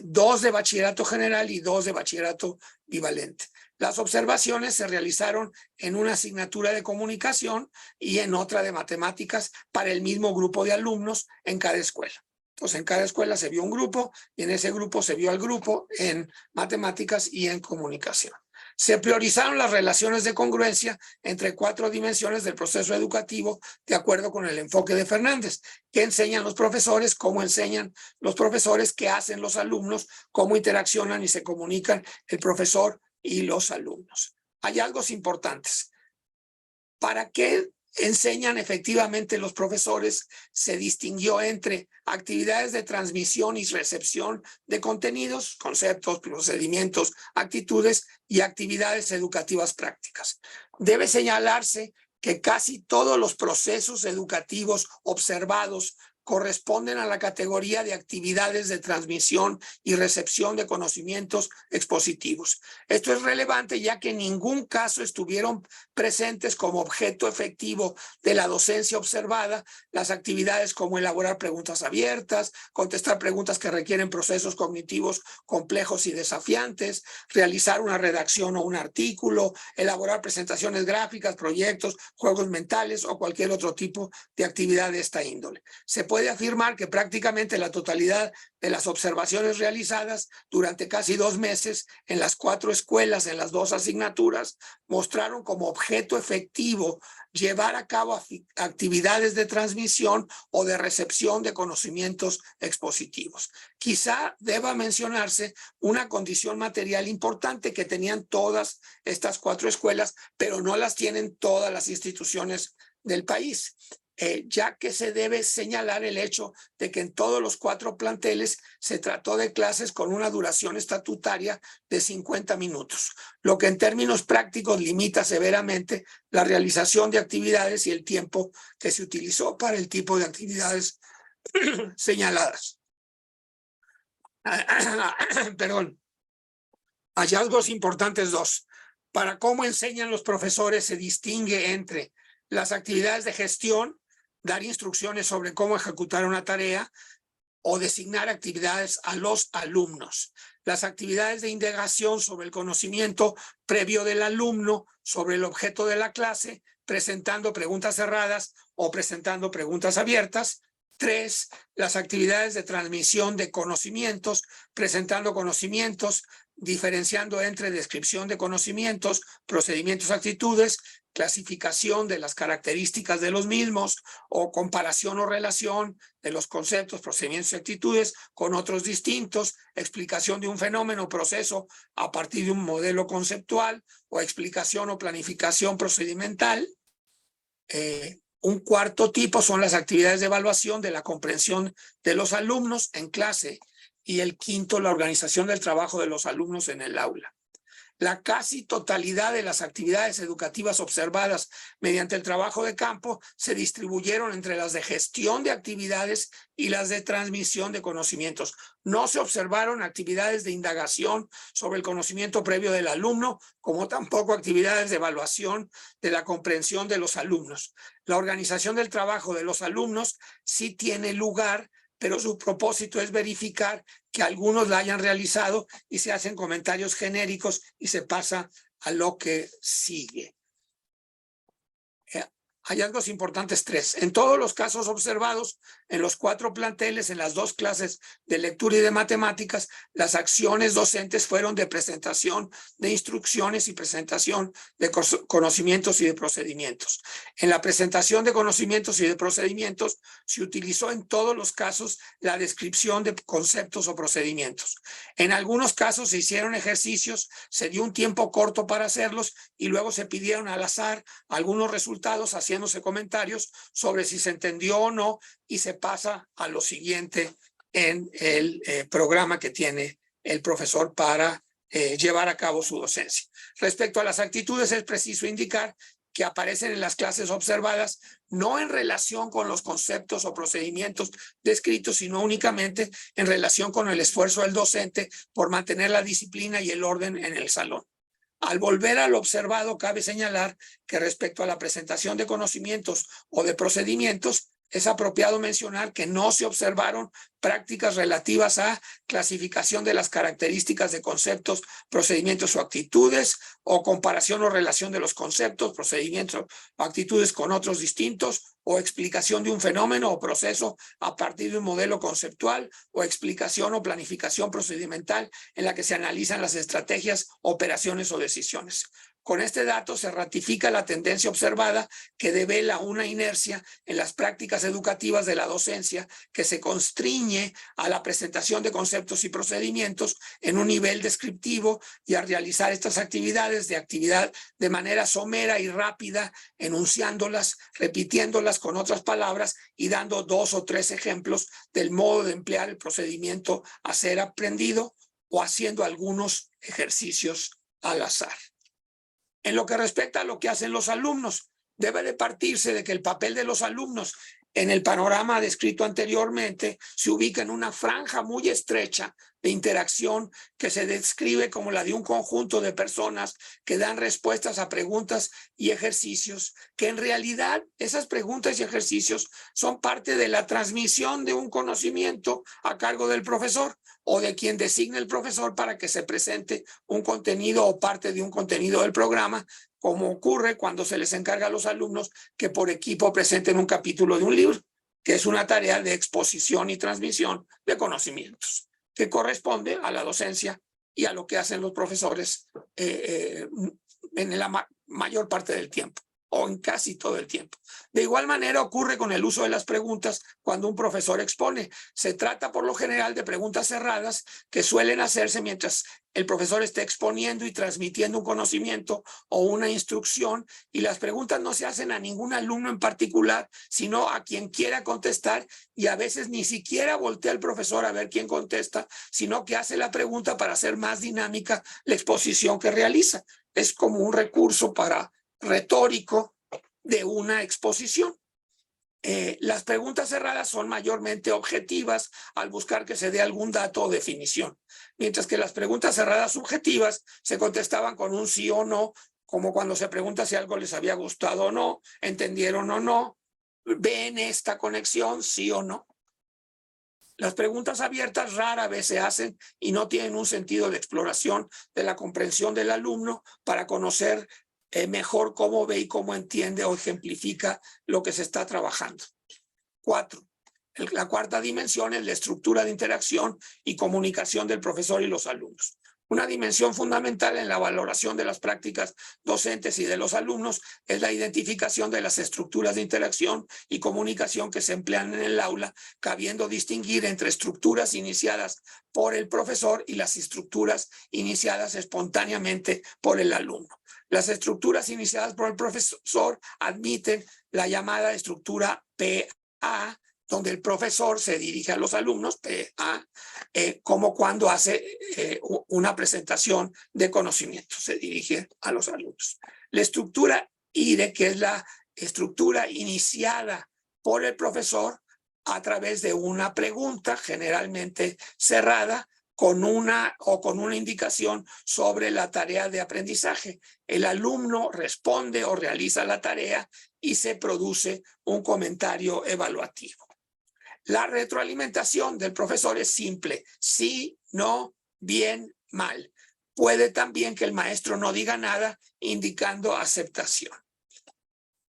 2 de bachillerato general y 2 de bachillerato bivalente. Las observaciones se realizaron en una asignatura de comunicación y en otra de matemáticas para el mismo grupo de alumnos en cada escuela. Entonces, en cada escuela se vio un grupo y en ese grupo se vio al grupo en matemáticas y en comunicación. Se priorizaron las relaciones de congruencia entre 4 dimensiones del proceso educativo de acuerdo con el enfoque de Fernández. ¿Qué enseñan los profesores? ¿Cómo enseñan los profesores? ¿Qué hacen los alumnos? ¿Cómo interaccionan y se comunican el profesor y los alumnos? Hallazgos importantes. ¿Para qué enseñan efectivamente los profesores? Se distinguió entre actividades de transmisión y recepción de contenidos, conceptos, procedimientos, actitudes y actividades educativas prácticas. Debe señalarse que casi todos los procesos educativos observados corresponden a la categoría de actividades de transmisión y recepción de conocimientos expositivos. Esto es relevante ya que en ningún caso estuvieron presentes como objeto efectivo de la docencia observada las actividades como elaborar preguntas abiertas, contestar preguntas que requieren procesos cognitivos complejos y desafiantes, realizar una redacción o un artículo, elaborar presentaciones gráficas, proyectos, juegos mentales o cualquier otro tipo de actividad de esta índole. Se puede afirmar que prácticamente la totalidad de las observaciones realizadas durante casi 2 meses en las 4 escuelas, en las 2 asignaturas, mostraron como objeto efectivo llevar a cabo actividades de transmisión o de recepción de conocimientos expositivos. Quizá deba mencionarse una condición material importante que tenían todas estas 4 escuelas, pero no las tienen todas las instituciones del país. Ya que se debe señalar el hecho de que en todos los 4 planteles se trató de clases con una duración estatutaria de 50 minutos, lo que en términos prácticos limita severamente la realización de actividades y el tiempo que se utilizó para el tipo de actividades señaladas. Perdón. Hallazgos importantes 2. Para cómo enseñan los profesores se distingue entre las actividades de gestión, dar instrucciones sobre cómo ejecutar una tarea o designar actividades a los alumnos. Las actividades de indagación sobre el conocimiento previo del alumno sobre el objeto de la clase, presentando preguntas cerradas o presentando preguntas abiertas, 3, las actividades de transmisión de conocimientos, presentando conocimientos, diferenciando entre descripción de conocimientos, procedimientos, actitudes, clasificación de las características de los mismos o comparación o relación de los conceptos, procedimientos y actitudes con otros distintos, explicación de un fenómeno o proceso a partir de un modelo conceptual o explicación o planificación procedimental. Un cuarto tipo son las actividades de evaluación de la comprensión de los alumnos en clase y el quinto, la organización del trabajo de los alumnos en el aula. La casi totalidad de las actividades educativas observadas mediante el trabajo de campo se distribuyeron entre las de gestión de actividades y las de transmisión de conocimientos. No se observaron actividades de indagación sobre el conocimiento previo del alumno, como tampoco actividades de evaluación de la comprensión de los alumnos. La organización del trabajo de los alumnos sí tiene lugar, pero su propósito es verificar que algunos la hayan realizado y se hacen comentarios genéricos y se pasa a lo que sigue. Hallazgos importantes 3. En todos los casos observados, en los 4 planteles, en las 2 clases de lectura y de matemáticas, las acciones docentes fueron de presentación de instrucciones y presentación de conocimientos y de procedimientos. En la presentación de conocimientos y de procedimientos se utilizó en todos los casos la descripción de conceptos o procedimientos. En algunos casos se hicieron ejercicios, se dio un tiempo corto para hacerlos y luego se pidieron al azar algunos resultados haciéndose comentarios sobre si se entendió o no y se pasa a lo siguiente en el programa que tiene el profesor para llevar a cabo su docencia. Respecto a las actitudes, es preciso indicar que aparecen en las clases observadas no en relación con los conceptos o procedimientos descritos, sino únicamente en relación con el esfuerzo del docente por mantener la disciplina y el orden en el salón. Al volver al observado, cabe señalar que respecto a la presentación de conocimientos o de procedimientos, es apropiado mencionar que no se observaron prácticas relativas a clasificación de las características de conceptos, procedimientos o actitudes, o comparación o relación de los conceptos, procedimientos o actitudes con otros distintos, o explicación de un fenómeno o proceso a partir de un modelo conceptual, o explicación o planificación procedimental en la que se analizan las estrategias, operaciones o decisiones. Con este dato se ratifica la tendencia observada que devela una inercia en las prácticas educativas de la docencia que se constriñe a la presentación de conceptos y procedimientos en un nivel descriptivo y a realizar estas actividades de manera somera y rápida, enunciándolas, repitiéndolas con otras palabras y dando 2 o 3 ejemplos del modo de emplear el procedimiento a ser aprendido o haciendo algunos ejercicios al azar. En lo que respecta a lo que hacen los alumnos, debe de partirse de que el papel de los alumnos en el panorama descrito anteriormente se ubica en una franja muy estrecha de interacción que se describe como la de un conjunto de personas que dan respuestas a preguntas y ejercicios, que en realidad esas preguntas y ejercicios son parte de la transmisión de un conocimiento a cargo del profesor o de quien designe el profesor para que se presente un contenido o parte de un contenido del programa, como ocurre cuando se les encarga a los alumnos que por equipo presenten un capítulo de un libro, que es una tarea de exposición y transmisión de conocimientos, que corresponde a la docencia y a lo que hacen los profesores en la mayor parte del tiempo, o en casi todo el tiempo. De igual manera ocurre con el uso de las preguntas cuando un profesor expone. Se trata por lo general de preguntas cerradas que suelen hacerse mientras el profesor esté exponiendo y transmitiendo un conocimiento o una instrucción, y las preguntas no se hacen a ningún alumno en particular, sino a quien quiera contestar, y a veces ni siquiera voltea el profesor a ver quién contesta, sino que hace la pregunta para hacer más dinámica la exposición que realiza. Es como un recurso retórico de una exposición. Las preguntas cerradas son mayormente objetivas al buscar que se dé algún dato o definición, mientras que las preguntas cerradas subjetivas se contestaban con un sí o no, como cuando se pregunta si algo les había gustado o no, entendieron o no, ven esta conexión, sí o no. Las preguntas abiertas rara vez se hacen y no tienen un sentido de exploración de la comprensión del alumno para conocer mejor cómo ve y cómo entiende o ejemplifica lo que se está trabajando. 4. La cuarta dimensión es la estructura de interacción y comunicación del profesor y los alumnos. Una dimensión fundamental en la valoración de las prácticas docentes y de los alumnos es la identificación de las estructuras de interacción y comunicación que se emplean en el aula, cabiendo distinguir entre estructuras iniciadas por el profesor y las estructuras iniciadas espontáneamente por el alumno. Las estructuras iniciadas por el profesor admiten la llamada estructura PA, donde el profesor se dirige a los alumnos, como cuando hace una presentación de conocimiento, se dirige a los alumnos. La estructura IRE, que es la estructura iniciada por el profesor a través de una pregunta, generalmente cerrada, con una indicación sobre la tarea de aprendizaje. El alumno responde o realiza la tarea y se produce un comentario evaluativo. La retroalimentación del profesor es simple: sí, no, bien, mal. Puede también que el maestro no diga nada, indicando aceptación.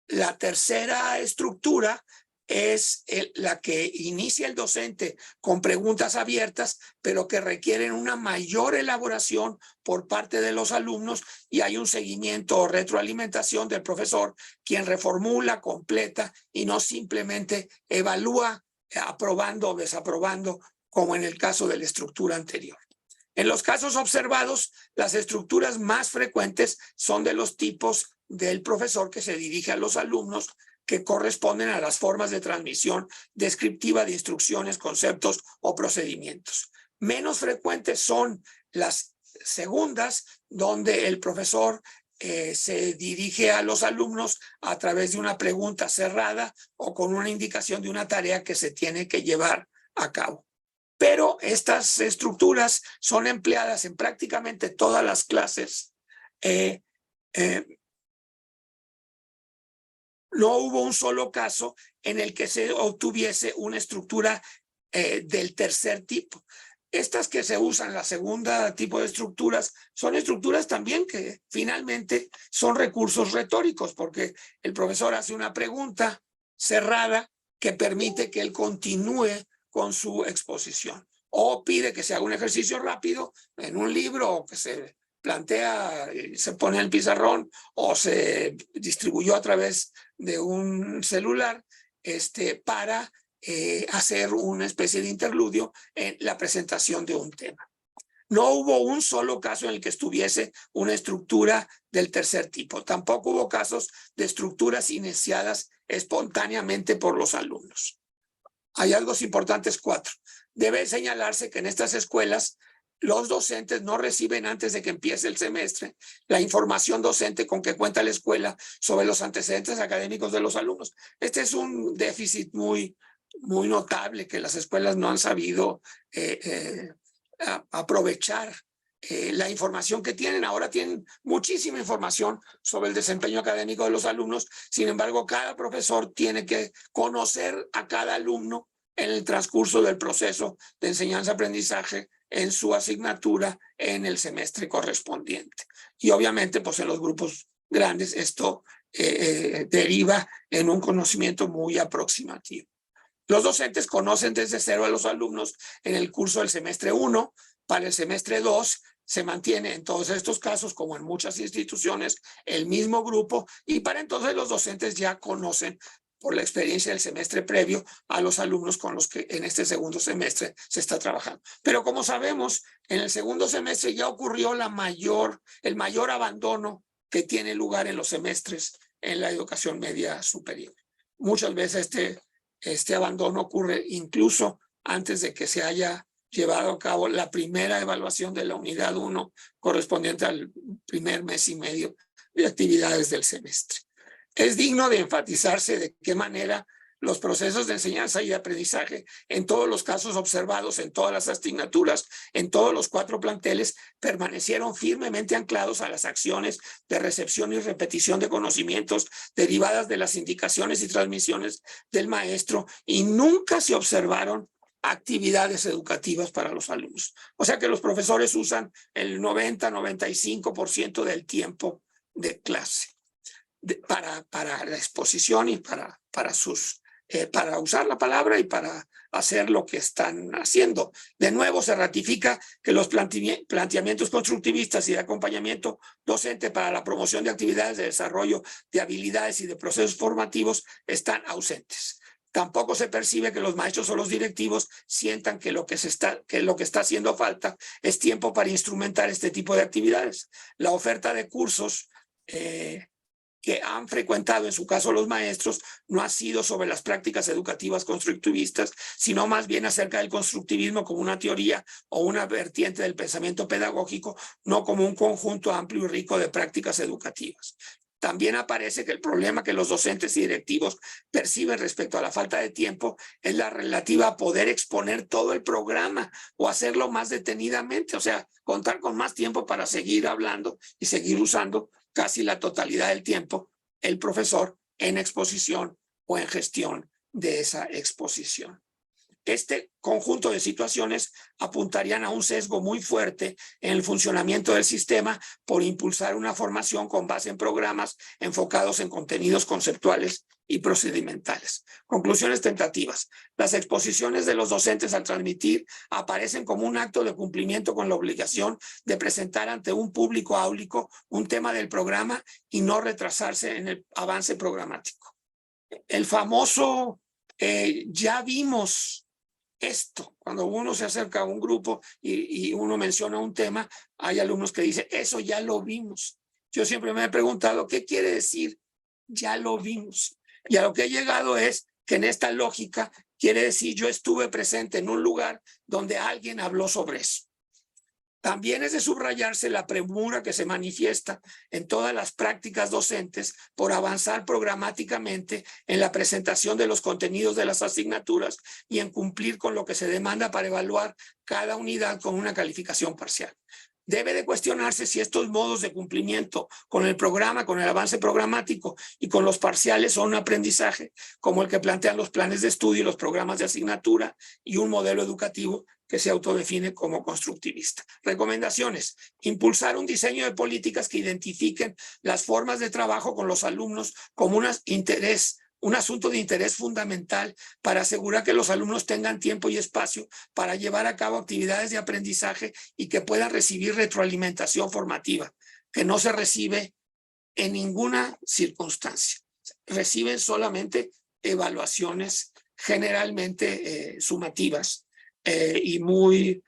La tercera estructura es la que inicia el docente con preguntas abiertas, pero que requieren una mayor elaboración por parte de los alumnos, y hay un seguimiento o retroalimentación del profesor, quien reformula, completa y no simplemente evalúa, aprobando o desaprobando, como en el caso de la estructura anterior. En los casos observados, las estructuras más frecuentes son de los tipos del profesor que se dirige a los alumnos, que corresponden a las formas de transmisión descriptiva de instrucciones, conceptos o procedimientos. Menos frecuentes son las segundas, donde el profesor se dirige a los alumnos a través de una pregunta cerrada o con una indicación de una tarea que se tiene que llevar a cabo. Pero estas estructuras son empleadas en prácticamente todas las clases. No hubo un solo caso en el que se obtuviese una estructura del tercer tipo. Estas que se usan, la segunda tipo de estructuras, son estructuras también que finalmente son recursos retóricos, porque el profesor hace una pregunta cerrada que permite que él continúe con su exposición, o pide que se haga un ejercicio rápido en un libro, o que se plantea, se pone en el pizarrón, o se distribuyó a través de un celular, para hacer una especie de interludio en la presentación de un tema. No hubo un solo caso en el que estuviese una estructura del tercer tipo. Tampoco hubo casos de estructuras iniciadas espontáneamente por los alumnos. Hallazgos importantes 4. Debe señalarse que en estas escuelas los docentes no reciben, antes de que empiece el semestre, la información docente con que cuenta la escuela sobre los antecedentes académicos de los alumnos. Este es un déficit muy notable que las escuelas no han sabido aprovechar la información que tienen. Ahora tienen muchísima información sobre el desempeño académico de los alumnos. Sin embargo, cada profesor tiene que conocer a cada alumno en el transcurso del proceso de enseñanza-aprendizaje en su asignatura en el semestre correspondiente. Y obviamente, pues en los grupos grandes esto deriva en un conocimiento muy aproximativo. Los docentes conocen desde cero a los alumnos en el curso del semestre 1. Para el semestre 2 se mantiene en todos estos casos, como en muchas instituciones, el mismo grupo, y para entonces los docentes ya conocen, por la experiencia del semestre previo, a los alumnos con los que en este segundo semestre se está trabajando. Pero como sabemos, en el segundo semestre ya ocurrió el mayor abandono que tiene lugar en los semestres en la educación media superior. Muchas veces este abandono ocurre incluso antes de que se haya llevado a cabo la primera evaluación de la unidad 1, correspondiente al primer mes y medio de actividades del semestre. Es digno de enfatizarse de qué manera los procesos de enseñanza y aprendizaje, en todos los casos observados, en todas las asignaturas, en todos los 4 planteles, permanecieron firmemente anclados a las acciones de recepción y repetición de conocimientos derivadas de las indicaciones y transmisiones del maestro, y nunca se observaron actividades educativas para los alumnos. O sea que los profesores usan el 90-95% del tiempo de clase para la exposición y para sus para usar la palabra y para hacer lo que están haciendo. De nuevo, se ratifica que los planteamientos constructivistas y de acompañamiento docente para la promoción de actividades de desarrollo de habilidades y de procesos formativos están ausentes. Tampoco se percibe que los maestros o los directivos sientan que lo que está haciendo falta es tiempo para instrumentar este tipo de actividades. La oferta de cursos que han frecuentado, en su caso los maestros, no ha sido sobre las prácticas educativas constructivistas, sino más bien acerca del constructivismo como una teoría o una vertiente del pensamiento pedagógico, no como un conjunto amplio y rico de prácticas educativas. También aparece que el problema que los docentes y directivos perciben respecto a la falta de tiempo es la relativa a poder exponer todo el programa o hacerlo más detenidamente, o sea, contar con más tiempo para seguir hablando y seguir usando casi la totalidad del tiempo el profesor en exposición o en gestión de esa exposición. Este conjunto de situaciones apuntarían a un sesgo muy fuerte en el funcionamiento del sistema por impulsar una formación con base en programas enfocados en contenidos conceptuales y procedimentales. Conclusiones tentativas. Las exposiciones de los docentes al transmitir aparecen como un acto de cumplimiento con la obligación de presentar ante un público áulico un tema del programa y no retrasarse en el avance programático. El famoso ya vimos esto, cuando uno se acerca a un grupo y uno menciona un tema, hay alumnos que dicen, eso ya lo vimos. Yo siempre me he preguntado, ¿qué quiere decir? Ya lo vimos. Y a lo que he llegado es que en esta lógica quiere decir, yo estuve presente en un lugar donde alguien habló sobre eso. También es de subrayarse la premura que se manifiesta en todas las prácticas docentes por avanzar programáticamente en la presentación de los contenidos de las asignaturas y en cumplir con lo que se demanda para evaluar cada unidad con una calificación parcial. Debe de cuestionarse si estos modos de cumplimiento con el programa, con el avance programático y con los parciales son un aprendizaje como el que plantean los planes de estudio y los programas de asignatura y un modelo educativo que se autodefine como constructivista. Recomendaciones. Impulsar un diseño de políticas que identifiquen las formas de trabajo con los alumnos como un asunto de interés fundamental para asegurar que los alumnos tengan tiempo y espacio para llevar a cabo actividades de aprendizaje y que puedan recibir retroalimentación formativa, que no se recibe en ninguna circunstancia. Reciben solamente evaluaciones generalmente sumativas y muy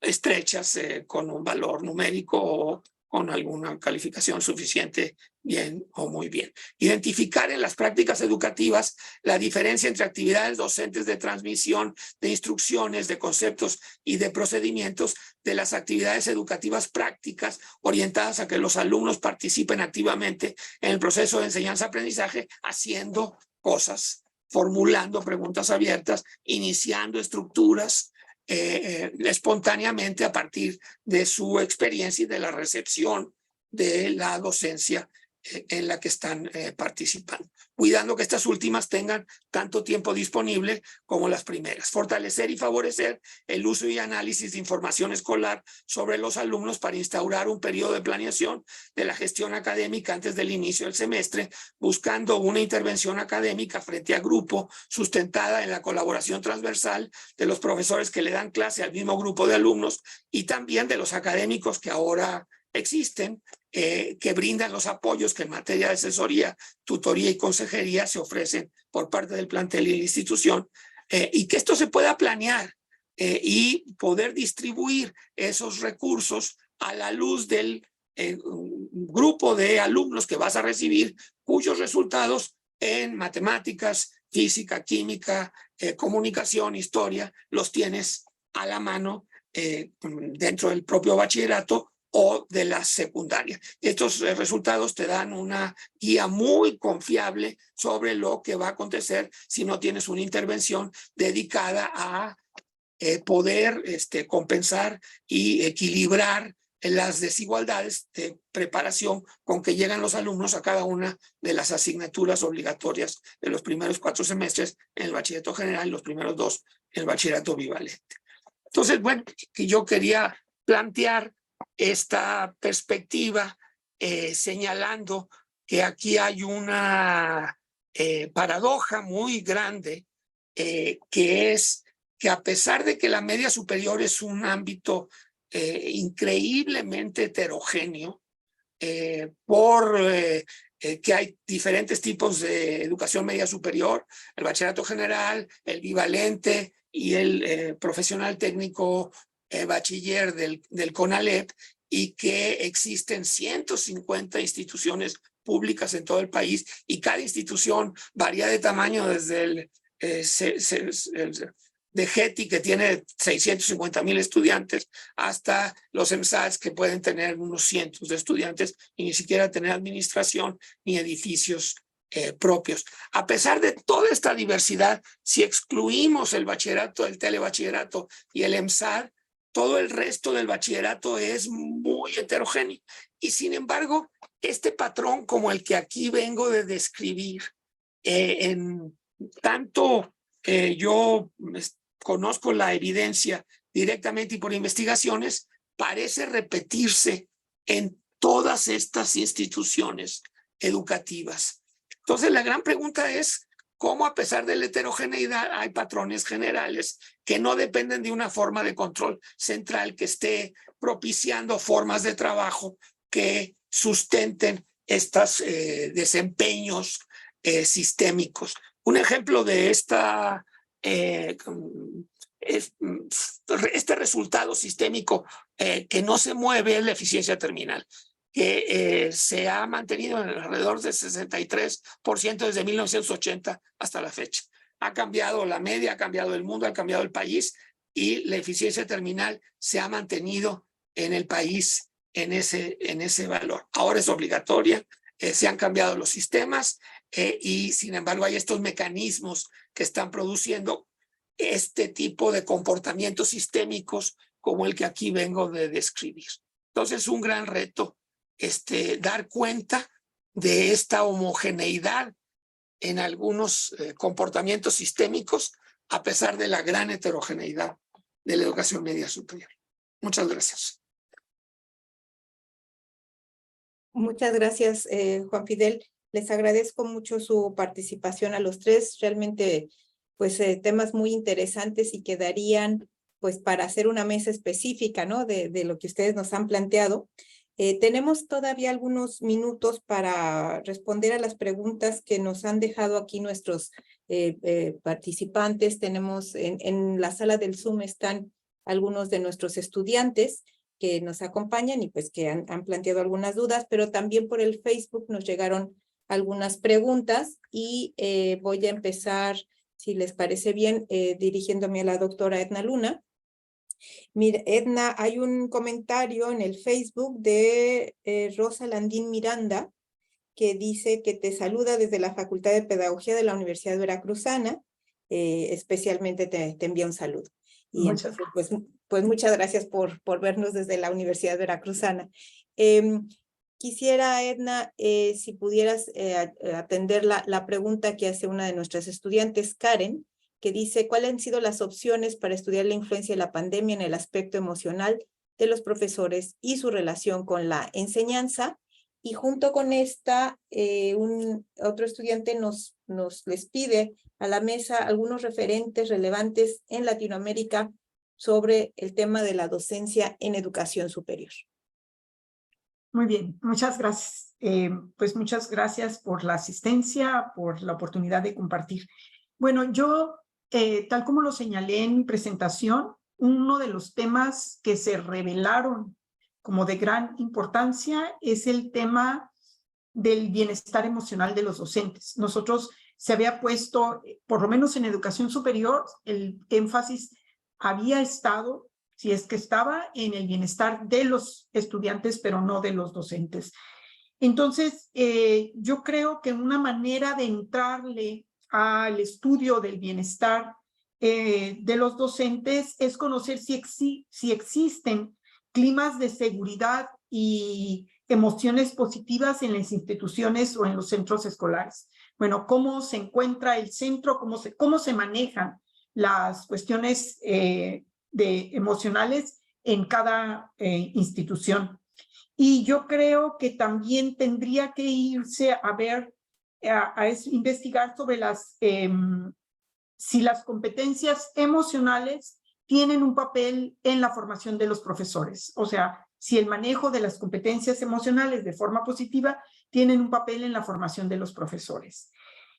estrechas con un valor numérico o con alguna calificación suficiente, bien o muy bien. Identificar en las prácticas educativas la diferencia entre actividades docentes de transmisión de instrucciones, de conceptos y de procedimientos de las actividades educativas prácticas orientadas a que los alumnos participen activamente en el proceso de enseñanza-aprendizaje haciendo cosas, formulando preguntas abiertas, iniciando estructuras, espontáneamente a partir de su experiencia y de la recepción de la docencia en la que están participando, cuidando que estas últimas tengan tanto tiempo disponible como las primeras. Fortalecer y favorecer el uso y análisis de información escolar sobre los alumnos para instaurar un periodo de planeación de la gestión académica antes del inicio del semestre, buscando una intervención académica frente a grupo sustentada en la colaboración transversal de los profesores que le dan clase al mismo grupo de alumnos y también de los académicos que ahora existen, que brindan los apoyos que en materia de asesoría, tutoría y consejería se ofrecen por parte del plantel y la institución, y que esto se pueda planear y poder distribuir esos recursos a la luz del grupo de alumnos que vas a recibir, cuyos resultados en matemáticas, física, química, comunicación, historia, los tienes a la mano dentro del propio bachillerato o de la secundaria. Estos resultados te dan una guía muy confiable sobre lo que va a acontecer si no tienes una intervención dedicada a poder compensar y equilibrar las desigualdades de preparación con que llegan los alumnos a cada una de las asignaturas obligatorias de los primeros 4 semestres en el bachillerato general y los primeros 2 en el bachillerato bivalente. Entonces, bueno, que yo quería plantear esta perspectiva señalando que aquí hay una paradoja muy grande, que es que a pesar de que la media superior es un ámbito increíblemente heterogéneo, que hay diferentes tipos de educación media superior, el bachillerato general, el bivalente y el profesional técnico bachiller del CONALEP, y que existen 150 instituciones públicas en todo el país, y cada institución varía de tamaño desde el de GETI, que tiene 650,000 estudiantes, hasta los EMSADs, que pueden tener unos cientos de estudiantes y ni siquiera tener administración ni edificios propios. A pesar de toda esta diversidad, si excluimos el bachillerato, el telebachillerato y el EMSAD, todo el resto del bachillerato es muy heterogéneo. Y sin embargo, este patrón como el que aquí vengo de describir, en tanto yo conozco la evidencia directamente y por investigaciones, parece repetirse en todas estas instituciones educativas. Entonces, la gran pregunta es cómo, a pesar de la heterogeneidad, hay patrones generales que no dependen de una forma de control central que esté propiciando formas de trabajo que sustenten estos desempeños sistémicos. Un ejemplo de este resultado sistémico que no se mueve es la eficiencia terminal, que se ha mantenido en alrededor del 63% desde 1980 hasta la fecha. Ha cambiado la media, ha cambiado el mundo, ha cambiado el país, y la eficiencia terminal se ha mantenido en el país en ese valor. Ahora es obligatoria, se han cambiado los sistemas, y sin embargo hay estos mecanismos que están produciendo este tipo de comportamientos sistémicos como el que aquí vengo de describir. Entonces es un gran reto dar cuenta de esta homogeneidad en algunos comportamientos sistémicos, a pesar de la gran heterogeneidad de la educación media superior. Muchas gracias. Muchas gracias, Juan Fidel. Les agradezco mucho su participación a los tres. Realmente, pues, temas muy interesantes y que darían, pues, para hacer una mesa específica, ¿no? De lo que ustedes nos han planteado. Tenemos todavía algunos minutos para responder a las preguntas que nos han dejado aquí nuestros participantes. Tenemos en la sala del Zoom están algunos de nuestros estudiantes que nos acompañan y pues que han planteado algunas dudas, pero también por el Facebook nos llegaron algunas preguntas y voy a empezar, si les parece bien, dirigiéndome a la doctora Edna Luna. Mira, Edna, hay un comentario en el Facebook de Rosa Landín Miranda, que dice que te saluda desde la Facultad de Pedagogía de la Universidad Veracruzana. Especialmente te envía un saludo. Y entonces, pues muchas gracias por vernos desde la Universidad Veracruzana. Quisiera, Edna, si pudieras atender la pregunta que hace una de nuestras estudiantes, Karen, que dice, ¿cuáles han sido las opciones para estudiar la influencia de la pandemia en el aspecto emocional de los profesores y su relación con la enseñanza? Y junto con esta, otro estudiante les pide a la mesa algunos referentes relevantes en Latinoamérica sobre el tema de la docencia en educación superior. Muy bien, muchas gracias. Pues muchas gracias por la asistencia, por la oportunidad de compartir. Bueno, yo, tal como lo señalé en mi presentación, uno de los temas que se revelaron como de gran importancia es el tema del bienestar emocional de los docentes. Nosotros se había puesto, por lo menos en educación superior, el énfasis había estado, si es que estaba, en el bienestar de los estudiantes, pero no de los docentes. Entonces, yo creo que una manera de entrarle al estudio del bienestar de los docentes es conocer si existen climas de seguridad y emociones positivas en las instituciones o en los centros escolares. Bueno, cómo se encuentra el centro, cómo se manejan las cuestiones emocionales en cada institución. Y yo creo que también tendría que irse a ver investigar sobre si las competencias emocionales tienen un papel en la formación de los profesores. O sea, si el manejo de las competencias emocionales de forma positiva tienen un papel en la formación de los profesores.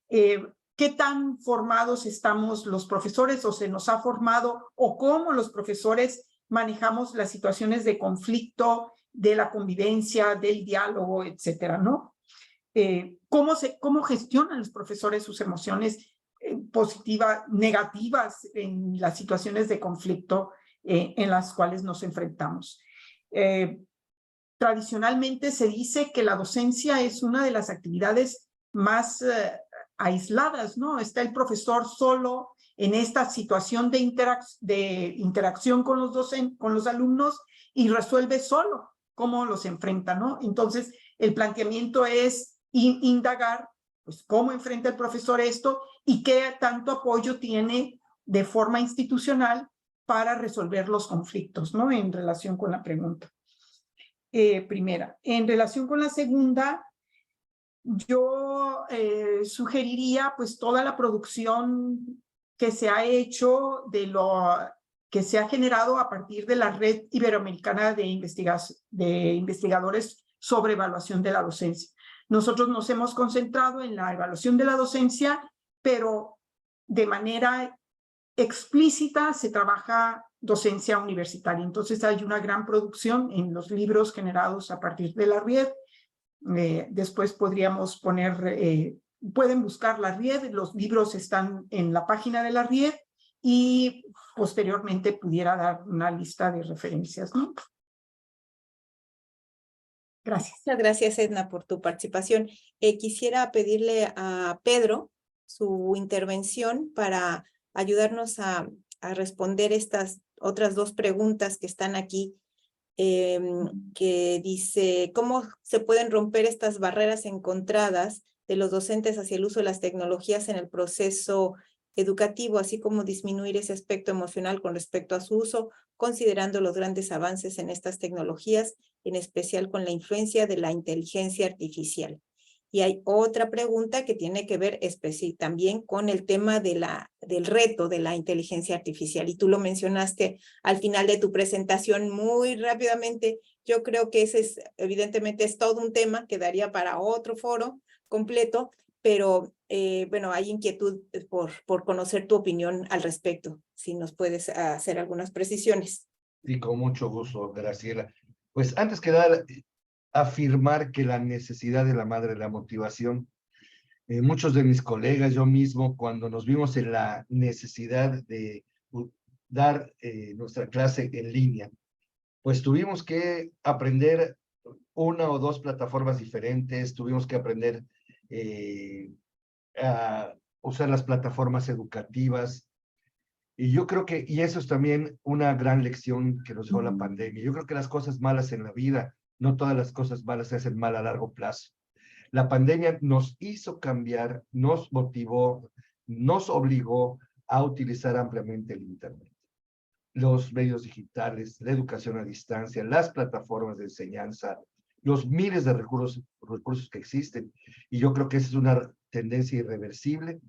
¿Qué tan formados estamos los profesores o se nos ha formado o cómo los profesores manejamos las situaciones de conflicto, de la convivencia, del diálogo, etcétera, ¿no? ¿Cómo gestionan los profesores sus emociones positivas, negativas en las situaciones de conflicto en las cuales nos enfrentamos? Tradicionalmente se dice que la docencia es una de las actividades más aisladas, ¿no? Está el profesor solo en esta situación de interacción con los alumnos y resuelve solo cómo los enfrenta, ¿no? Entonces, el planteamiento es indagar, pues, cómo enfrenta el profesor esto y qué tanto apoyo tiene de forma institucional para resolver los conflictos, ¿no? En relación con la pregunta primera. En relación con la segunda, yo sugeriría pues toda la producción que se ha hecho que se ha generado a partir de la Red Iberoamericana de Investigadores sobre Evaluación de la Docencia. Nosotros nos hemos concentrado en la evaluación de la docencia, pero de manera explícita se trabaja docencia universitaria. Entonces hay una gran producción en los libros generados a partir de la RIED. Después podríamos pueden buscar la RIED, los libros están en la página de la RIED y posteriormente pudiera dar una lista de referencias, ¿no? Gracias. Muchas gracias, Edna, por tu participación. Quisiera pedirle a Pedro su intervención para ayudarnos a responder estas otras dos preguntas que están aquí, que dice, ¿cómo se pueden romper estas barreras encontradas de los docentes hacia el uso de las tecnologías en el proceso educativo, así como disminuir ese aspecto emocional con respecto a su uso, considerando los grandes avances en estas tecnologías, en especial con la influencia de la inteligencia artificial? Y hay otra pregunta que tiene que ver también con el tema del reto de la inteligencia artificial. Y tú lo mencionaste al final de tu presentación muy rápidamente. Yo creo que ese evidentemente es todo un tema que daría para otro foro completo, pero bueno, hay inquietud por conocer tu opinión al respecto. Si nos puedes hacer algunas precisiones. Y con mucho gusto, Graciela. Pues antes que nada, afirmar que la necesidad de la madre de la motivación, muchos de mis colegas, yo mismo, cuando nos vimos en la necesidad de dar nuestra clase en línea, pues tuvimos que aprender una o dos plataformas diferentes, tuvimos que aprender a usar las plataformas educativas. Y yo creo que, y eso es también una gran lección que nos dejó la pandemia. Yo creo que las cosas malas en la vida, no todas las cosas malas se hacen mal a largo plazo. La pandemia nos hizo cambiar, nos motivó, nos obligó a utilizar ampliamente el Internet, los medios digitales, la educación a distancia, las plataformas de enseñanza, los miles de recursos que existen. Y yo creo que esa es una tendencia irreversible.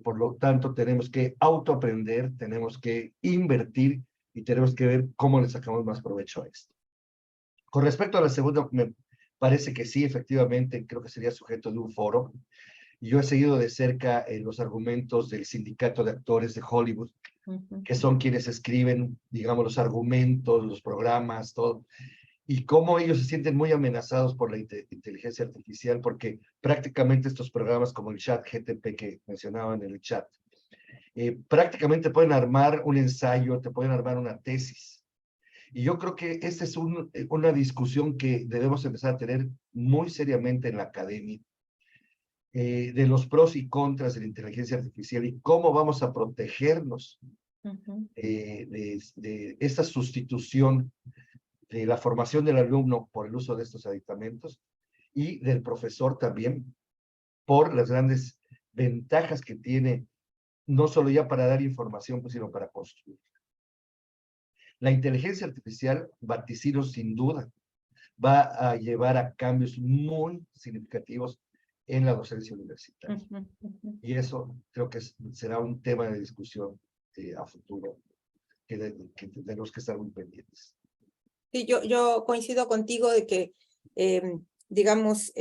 Por lo tanto, tenemos que autoaprender, tenemos que invertir y tenemos que ver cómo le sacamos más provecho a esto. Con respecto a la segunda, me parece que sí, efectivamente, creo que sería sujeto de un foro. Yo he seguido de cerca los argumentos del Sindicato de Actores de Hollywood, que son quienes escriben, digamos, los argumentos, los programas, todo, y cómo ellos se sienten muy amenazados por la inteligencia artificial, porque prácticamente estos programas como el chat GTP que mencionaban en el chat, prácticamente pueden armar un ensayo, te pueden armar una tesis. Y yo creo que esta es una discusión que debemos empezar a tener muy seriamente en la academia, de los pros y contras de la inteligencia artificial y cómo vamos a protegernos de esta sustitución de la formación del alumno por el uso de estos aditamentos y del profesor también por las grandes ventajas que tiene, no solo ya para dar información, pues, sino para construir. La inteligencia artificial, vaticino sin duda, va a llevar a cambios muy significativos en la docencia universitaria. Ujú, ujú. Y eso creo que será un tema de discusión a futuro que tenemos que estar muy pendientes. Sí, yo coincido contigo de que, digamos,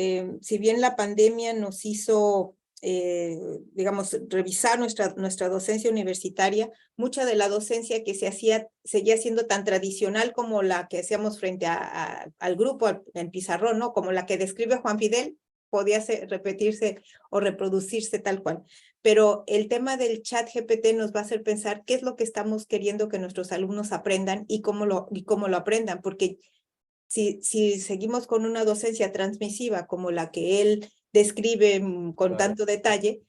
si bien la pandemia nos hizo, digamos, revisar nuestra docencia universitaria, mucha de la docencia que se hacía seguía siendo tan tradicional como la que hacíamos frente al grupo, en pizarrón, ¿no? Como la que describe Juan Fidel, podía repetirse o reproducirse tal cual. Pero el tema del chat GPT nos va a hacer pensar qué es lo que estamos queriendo que nuestros alumnos aprendan y cómo lo aprendan, porque si seguimos con una docencia transmisiva como la que él describe con Claro. tanto detalle,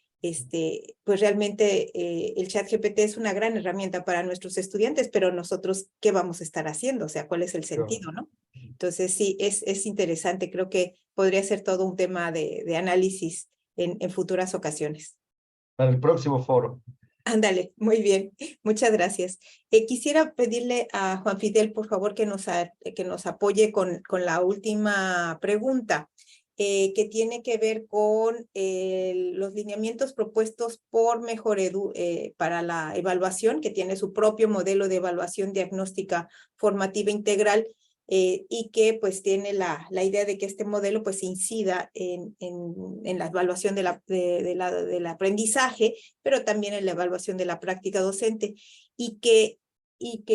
pues realmente el chat GPT es una gran herramienta para nuestros estudiantes, pero nosotros, ¿qué vamos a estar haciendo? O sea, ¿cuál es el sentido, no? Entonces, sí, es interesante. Creo que podría ser todo un tema de análisis en futuras ocasiones. Para el próximo foro. Ándale, muy bien, muchas gracias. Quisiera pedirle a Juan Fidel, por favor, que nos apoye con la última pregunta, que tiene que ver con los lineamientos propuestos por Mejor Edu para la evaluación, que tiene su propio modelo de evaluación diagnóstica formativa integral, y que pues tiene la idea de que este modelo pues incida en la evaluación del aprendizaje, pero también en la evaluación de la práctica docente, y que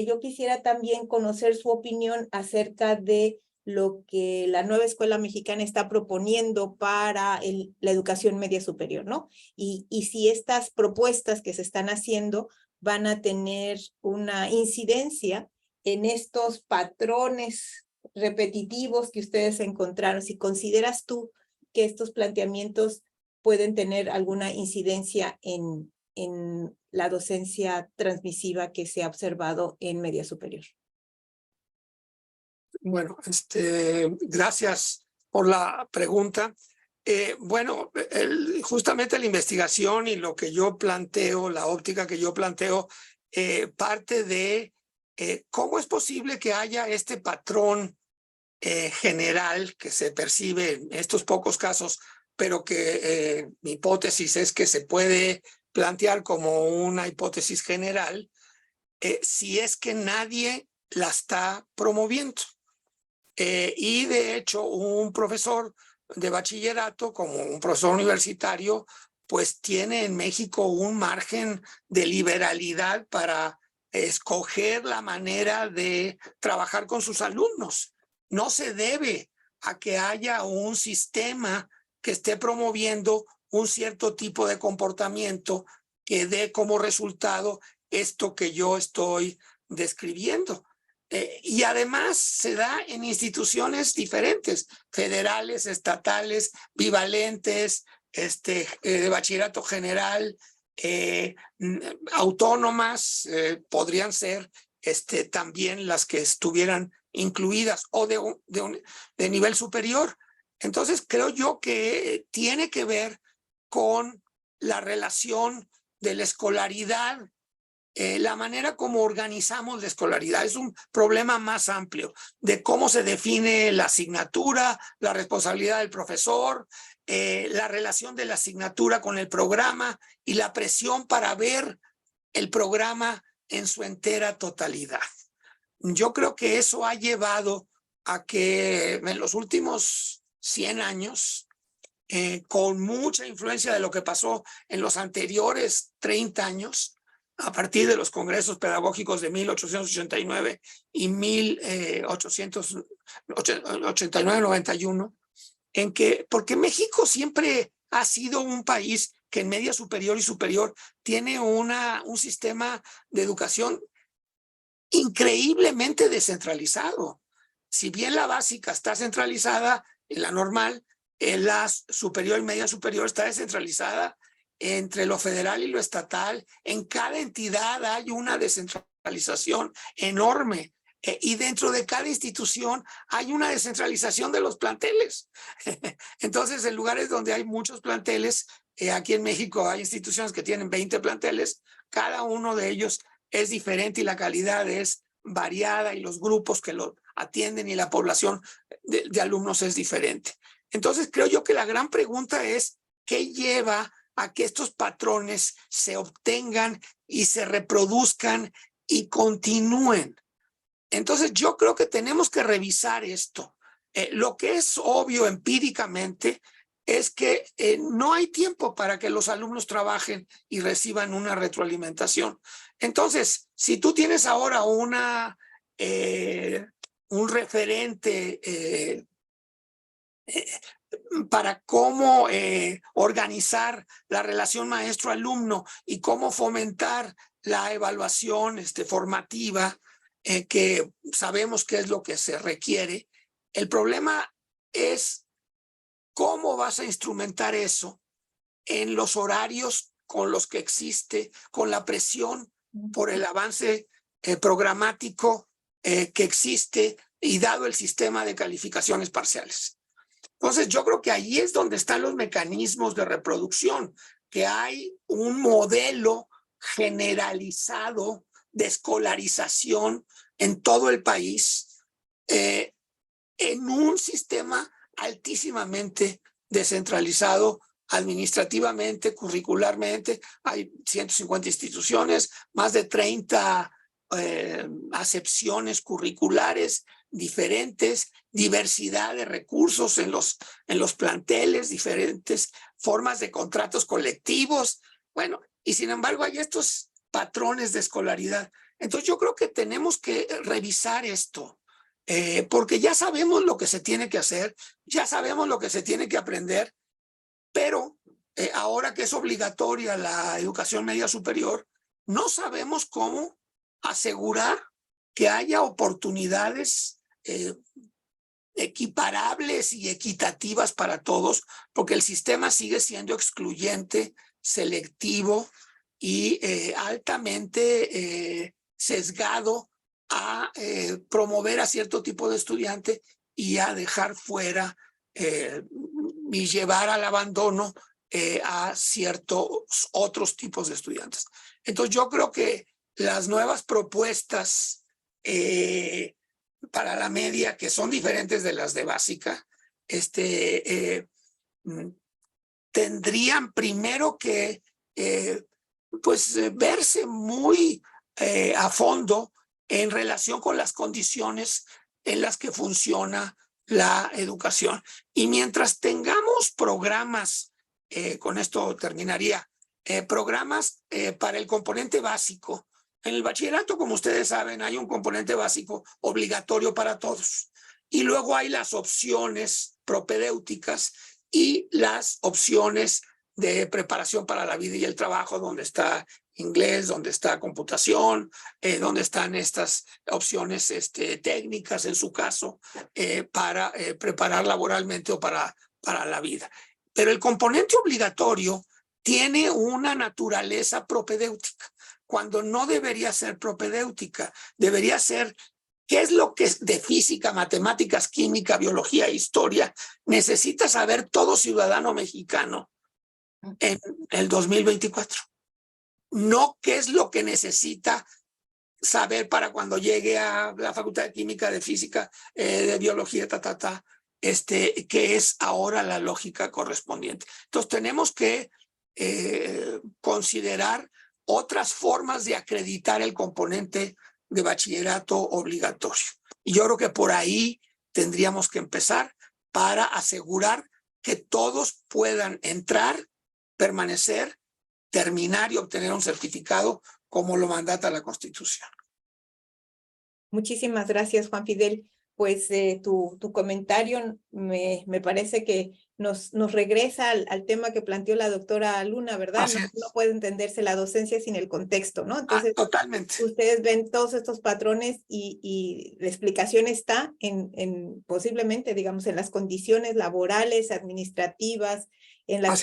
yo quisiera también conocer su opinión acerca de lo que la nueva escuela mexicana está proponiendo para la educación media superior, ¿no? Y si estas propuestas que se están haciendo van a tener una incidencia en estos patrones repetitivos que ustedes encontraron. Si consideras tú que estos planteamientos pueden tener alguna incidencia en la docencia transmisiva que se ha observado en media superior. Bueno, gracias por la pregunta. Bueno, justamente la investigación y lo que yo planteo, la óptica que yo planteo, parte de cómo es posible que haya este patrón general que se percibe en estos pocos casos, pero que mi hipótesis es que se puede plantear como una hipótesis general, si es que nadie la está promoviendo. Y de hecho, un profesor de bachillerato, como un profesor universitario, pues tiene en México un margen de liberalidad para escoger la manera de trabajar con sus alumnos. No se debe a que haya un sistema que esté promoviendo un cierto tipo de comportamiento que dé como resultado esto que yo estoy describiendo. Y además se da en instituciones diferentes, federales, estatales, bivalentes, de bachillerato general, autónomas, podrían ser también las que estuvieran incluidas o de nivel superior. Entonces creo yo que tiene que ver con la relación de la escolaridad. La manera como organizamos la escolaridad es un problema más amplio de cómo se define la asignatura, la responsabilidad del profesor, la relación de la asignatura con el programa y la presión para ver el programa en su entera totalidad. Yo creo que eso ha llevado a que en los últimos 100 años, con mucha influencia de lo que pasó en los anteriores 30 años, a partir de los congresos pedagógicos de 1889 y 1889-91, en que, porque México siempre ha sido un país que en media superior y superior tiene un sistema de educación increíblemente descentralizado. Si bien la básica está centralizada, en la normal, en la superior y media superior está descentralizada entre lo federal y lo estatal. En cada entidad hay una descentralización enorme. Y dentro de cada institución hay una descentralización de los planteles. Entonces, en lugares donde hay muchos planteles, aquí en México hay instituciones que tienen 20 planteles, cada uno de ellos es diferente y la calidad es variada y los grupos que lo atienden y la población de alumnos es diferente. Entonces creo yo que la gran pregunta es, ¿qué lleva a que estos patrones se obtengan y se reproduzcan y continúen? Entonces yo creo que tenemos que revisar esto. Lo que es obvio empíricamente es que no hay tiempo para que los alumnos trabajen y reciban una retroalimentación. Entonces, si tú tienes ahora un referente para cómo organizar la relación maestro-alumno y cómo fomentar la evaluación formativa, que sabemos que es lo que se requiere. El problema es cómo vas a instrumentar eso en los horarios con los que existe, con la presión por el avance programático que existe y dado el sistema de calificaciones parciales. Entonces yo creo que ahí es donde están los mecanismos de reproducción, que hay un modelo generalizado de escolarización en todo el país, en un sistema altísimamente descentralizado administrativamente, curricularmente. Hay 150 instituciones, más de 30 acepciones curriculares diferentes, diversidad de recursos en los planteles, diferentes formas de contratos colectivos. Bueno, y sin embargo hay estos patrones de escolaridad. Entonces yo creo que tenemos que revisar esto, porque ya sabemos lo que se tiene que hacer, ya sabemos lo que se tiene que aprender, pero ahora que es obligatoria la educación media superior, no sabemos cómo asegurar que haya oportunidades equiparables y equitativas para todos, porque el sistema sigue siendo excluyente, selectivo y altamente sesgado a promover a cierto tipo de estudiante y a dejar fuera y llevar al abandono a ciertos otros tipos de estudiantes. Entonces yo creo que las nuevas propuestas para la media, que son diferentes de las de básica, tendrían primero que verse muy a fondo en relación con las condiciones en las que funciona la educación. Y mientras tengamos programas, con esto terminaría, programas para el componente básico. En el bachillerato, como ustedes saben, hay un componente básico obligatorio para todos. Y luego hay las opciones propedéuticas y las opciones de preparación para la vida y el trabajo, donde está inglés, donde está computación, donde están estas opciones técnicas, en su caso, para preparar laboralmente o para la vida. Pero el componente obligatorio tiene una naturaleza propedéutica, cuando no debería ser propedéutica, debería ser qué es lo que de física, matemáticas, química, biología e historia necesita saber todo ciudadano mexicano en el 2024. No qué es lo que necesita saber para cuando llegue a la Facultad de Química, de Física, de Biología, que es ahora la lógica correspondiente. Entonces tenemos que considerar otras formas de acreditar el componente de bachillerato obligatorio. Y yo creo que por ahí tendríamos que empezar para asegurar que todos puedan entrar, permanecer, terminar y obtener un certificado como lo mandata la Constitución. Muchísimas gracias, Juan Fidel. Pues tu comentario me parece que nos regresa al tema que planteó la doctora Luna, ¿verdad? No puede entenderse la docencia sin el contexto, ¿no? Entonces, totalmente. Ustedes ven todos estos patrones y la explicación está posiblemente, digamos, en las condiciones laborales, administrativas, en las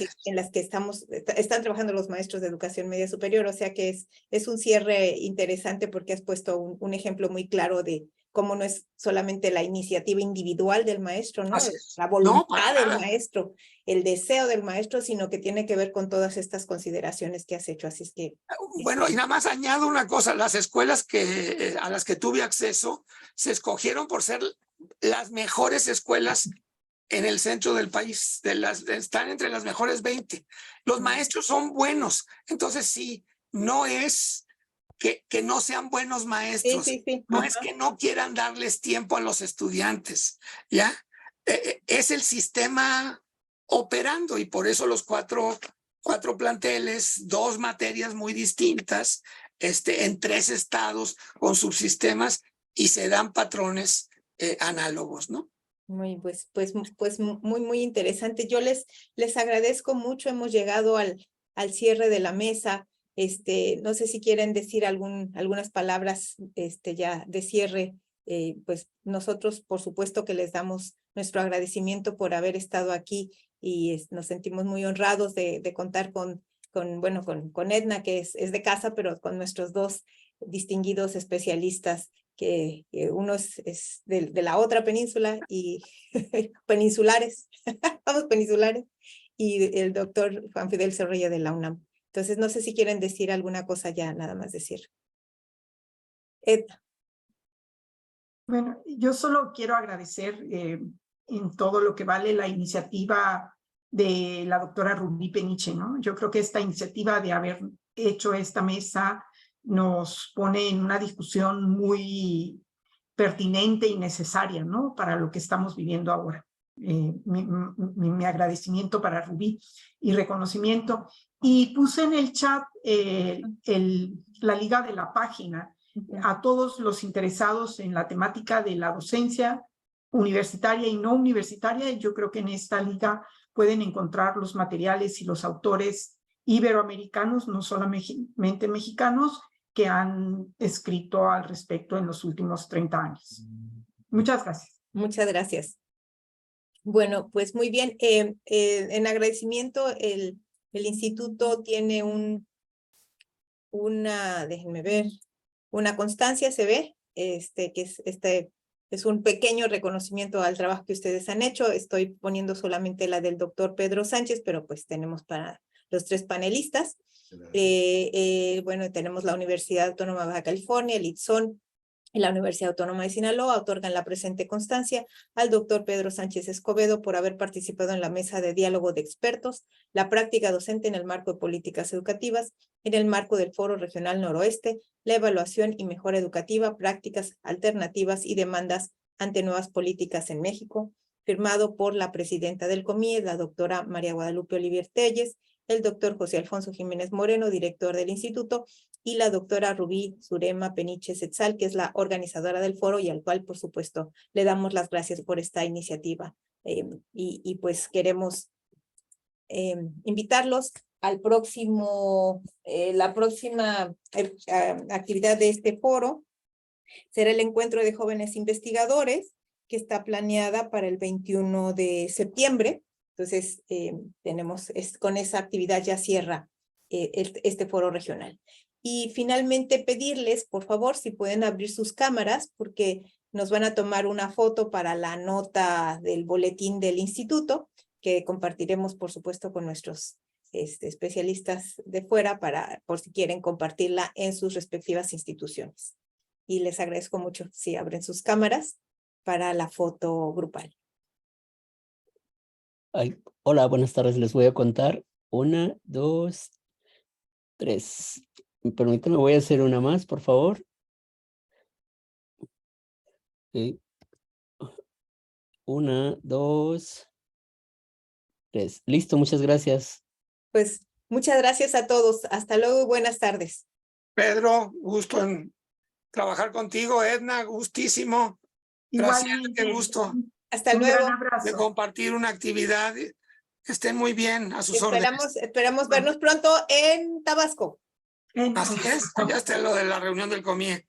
que están trabajando los maestros de educación media superior. O sea que es un cierre interesante porque has puesto un ejemplo muy claro de cómo no es solamente la iniciativa individual del maestro, ¿no? La voluntad del maestro, el deseo del maestro, sino que tiene que ver con todas estas consideraciones que has hecho. Así es que... Bueno, y nada más añado una cosa, las escuelas a las que tuve acceso se escogieron por ser las mejores escuelas en el centro del país, están entre las mejores 20. Los maestros son buenos, entonces sí, no es que no sean buenos maestros, Sí. no es que no quieran darles tiempo a los estudiantes, ¿ya? Es el sistema operando y por eso los cuatro planteles, 2 materias muy distintas, en 3 estados con subsistemas y se dan patrones análogos, ¿no? Muy interesante. Yo les agradezco mucho. Hemos llegado al cierre de la mesa. No sé si quieren decir algunas palabras ya de cierre. Pues nosotros, por supuesto, que les damos nuestro agradecimiento por haber estado aquí y nos sentimos muy honrados de contar con Edna, que es de casa, pero con nuestros 2 distinguidos especialistas, que uno es de la otra península y peninsulares, vamos peninsulares, y el doctor Juan Fidel Zorrilla de la UNAM. Entonces, no sé si quieren decir alguna cosa ya, nada más decir. Edna. Bueno, yo solo quiero agradecer en todo lo que vale la iniciativa de la doctora Rubí Peniche, ¿no? Yo creo que esta iniciativa de haber hecho esta mesa nos pone en una discusión muy pertinente y necesaria, ¿no? Para lo que estamos viviendo ahora. Mi agradecimiento para Rubí y reconocimiento. Y puse en el chat la liga de la página a todos los interesados en la temática de la docencia universitaria y no universitaria. Yo creo que en esta liga pueden encontrar los materiales y los autores iberoamericanos, no solamente mexicanos, que han escrito al respecto en los últimos 30 años. Muchas gracias. Muchas gracias. Bueno, pues muy bien. En agradecimiento, el instituto tiene déjenme ver, una constancia, se ve, que es un pequeño reconocimiento al trabajo que ustedes han hecho. Estoy poniendo solamente la del doctor Pedro Sánchez, pero pues tenemos para los 3 panelistas. Bueno, tenemos la Universidad Autónoma de Baja California, el ITSON, y la Universidad Autónoma de Sinaloa otorgan la presente constancia al doctor Pedro Sánchez Escobedo por haber participado en la mesa de diálogo de expertos, la práctica docente en el marco de políticas educativas, en el marco del Foro Regional Noroeste, la evaluación y mejora educativa, prácticas alternativas y demandas ante nuevas políticas en México, firmado por la presidenta del COMIE, la doctora María Guadalupe Olivier Telles, el doctor José Alfonso Jiménez Moreno, director del instituto, y la doctora Rubí Surema Peniche Setzal, que es la organizadora del foro y al cual, por supuesto, le damos las gracias por esta iniciativa. Y pues queremos invitarlos al la próxima actividad de este foro. Será el encuentro de jóvenes investigadores, que está planeada para el 21 de septiembre. Entonces, con esa actividad ya cierra este foro regional. Y finalmente pedirles, por favor, si pueden abrir sus cámaras, porque nos van a tomar una foto para la nota del boletín del instituto, que compartiremos, por supuesto, con nuestros especialistas de fuera, por si quieren compartirla en sus respectivas instituciones. Y les agradezco mucho si abren sus cámaras para la foto grupal. Hola, buenas tardes. Les voy a contar 1, 2, 3. Permítanme, voy a hacer una más, por favor. Okay. 1, 2, 3. Listo, muchas gracias. Pues muchas gracias a todos. Hasta luego y buenas tardes. Pedro, gusto en trabajar contigo. Edna, gustísimo. Gracias, qué gusto. Hasta luego. Un gran abrazo. De compartir una actividad. Que estén muy bien, a sus órdenes. Esperamos vernos pronto en Tabasco. Así es, ya está lo de la reunión del COMIE.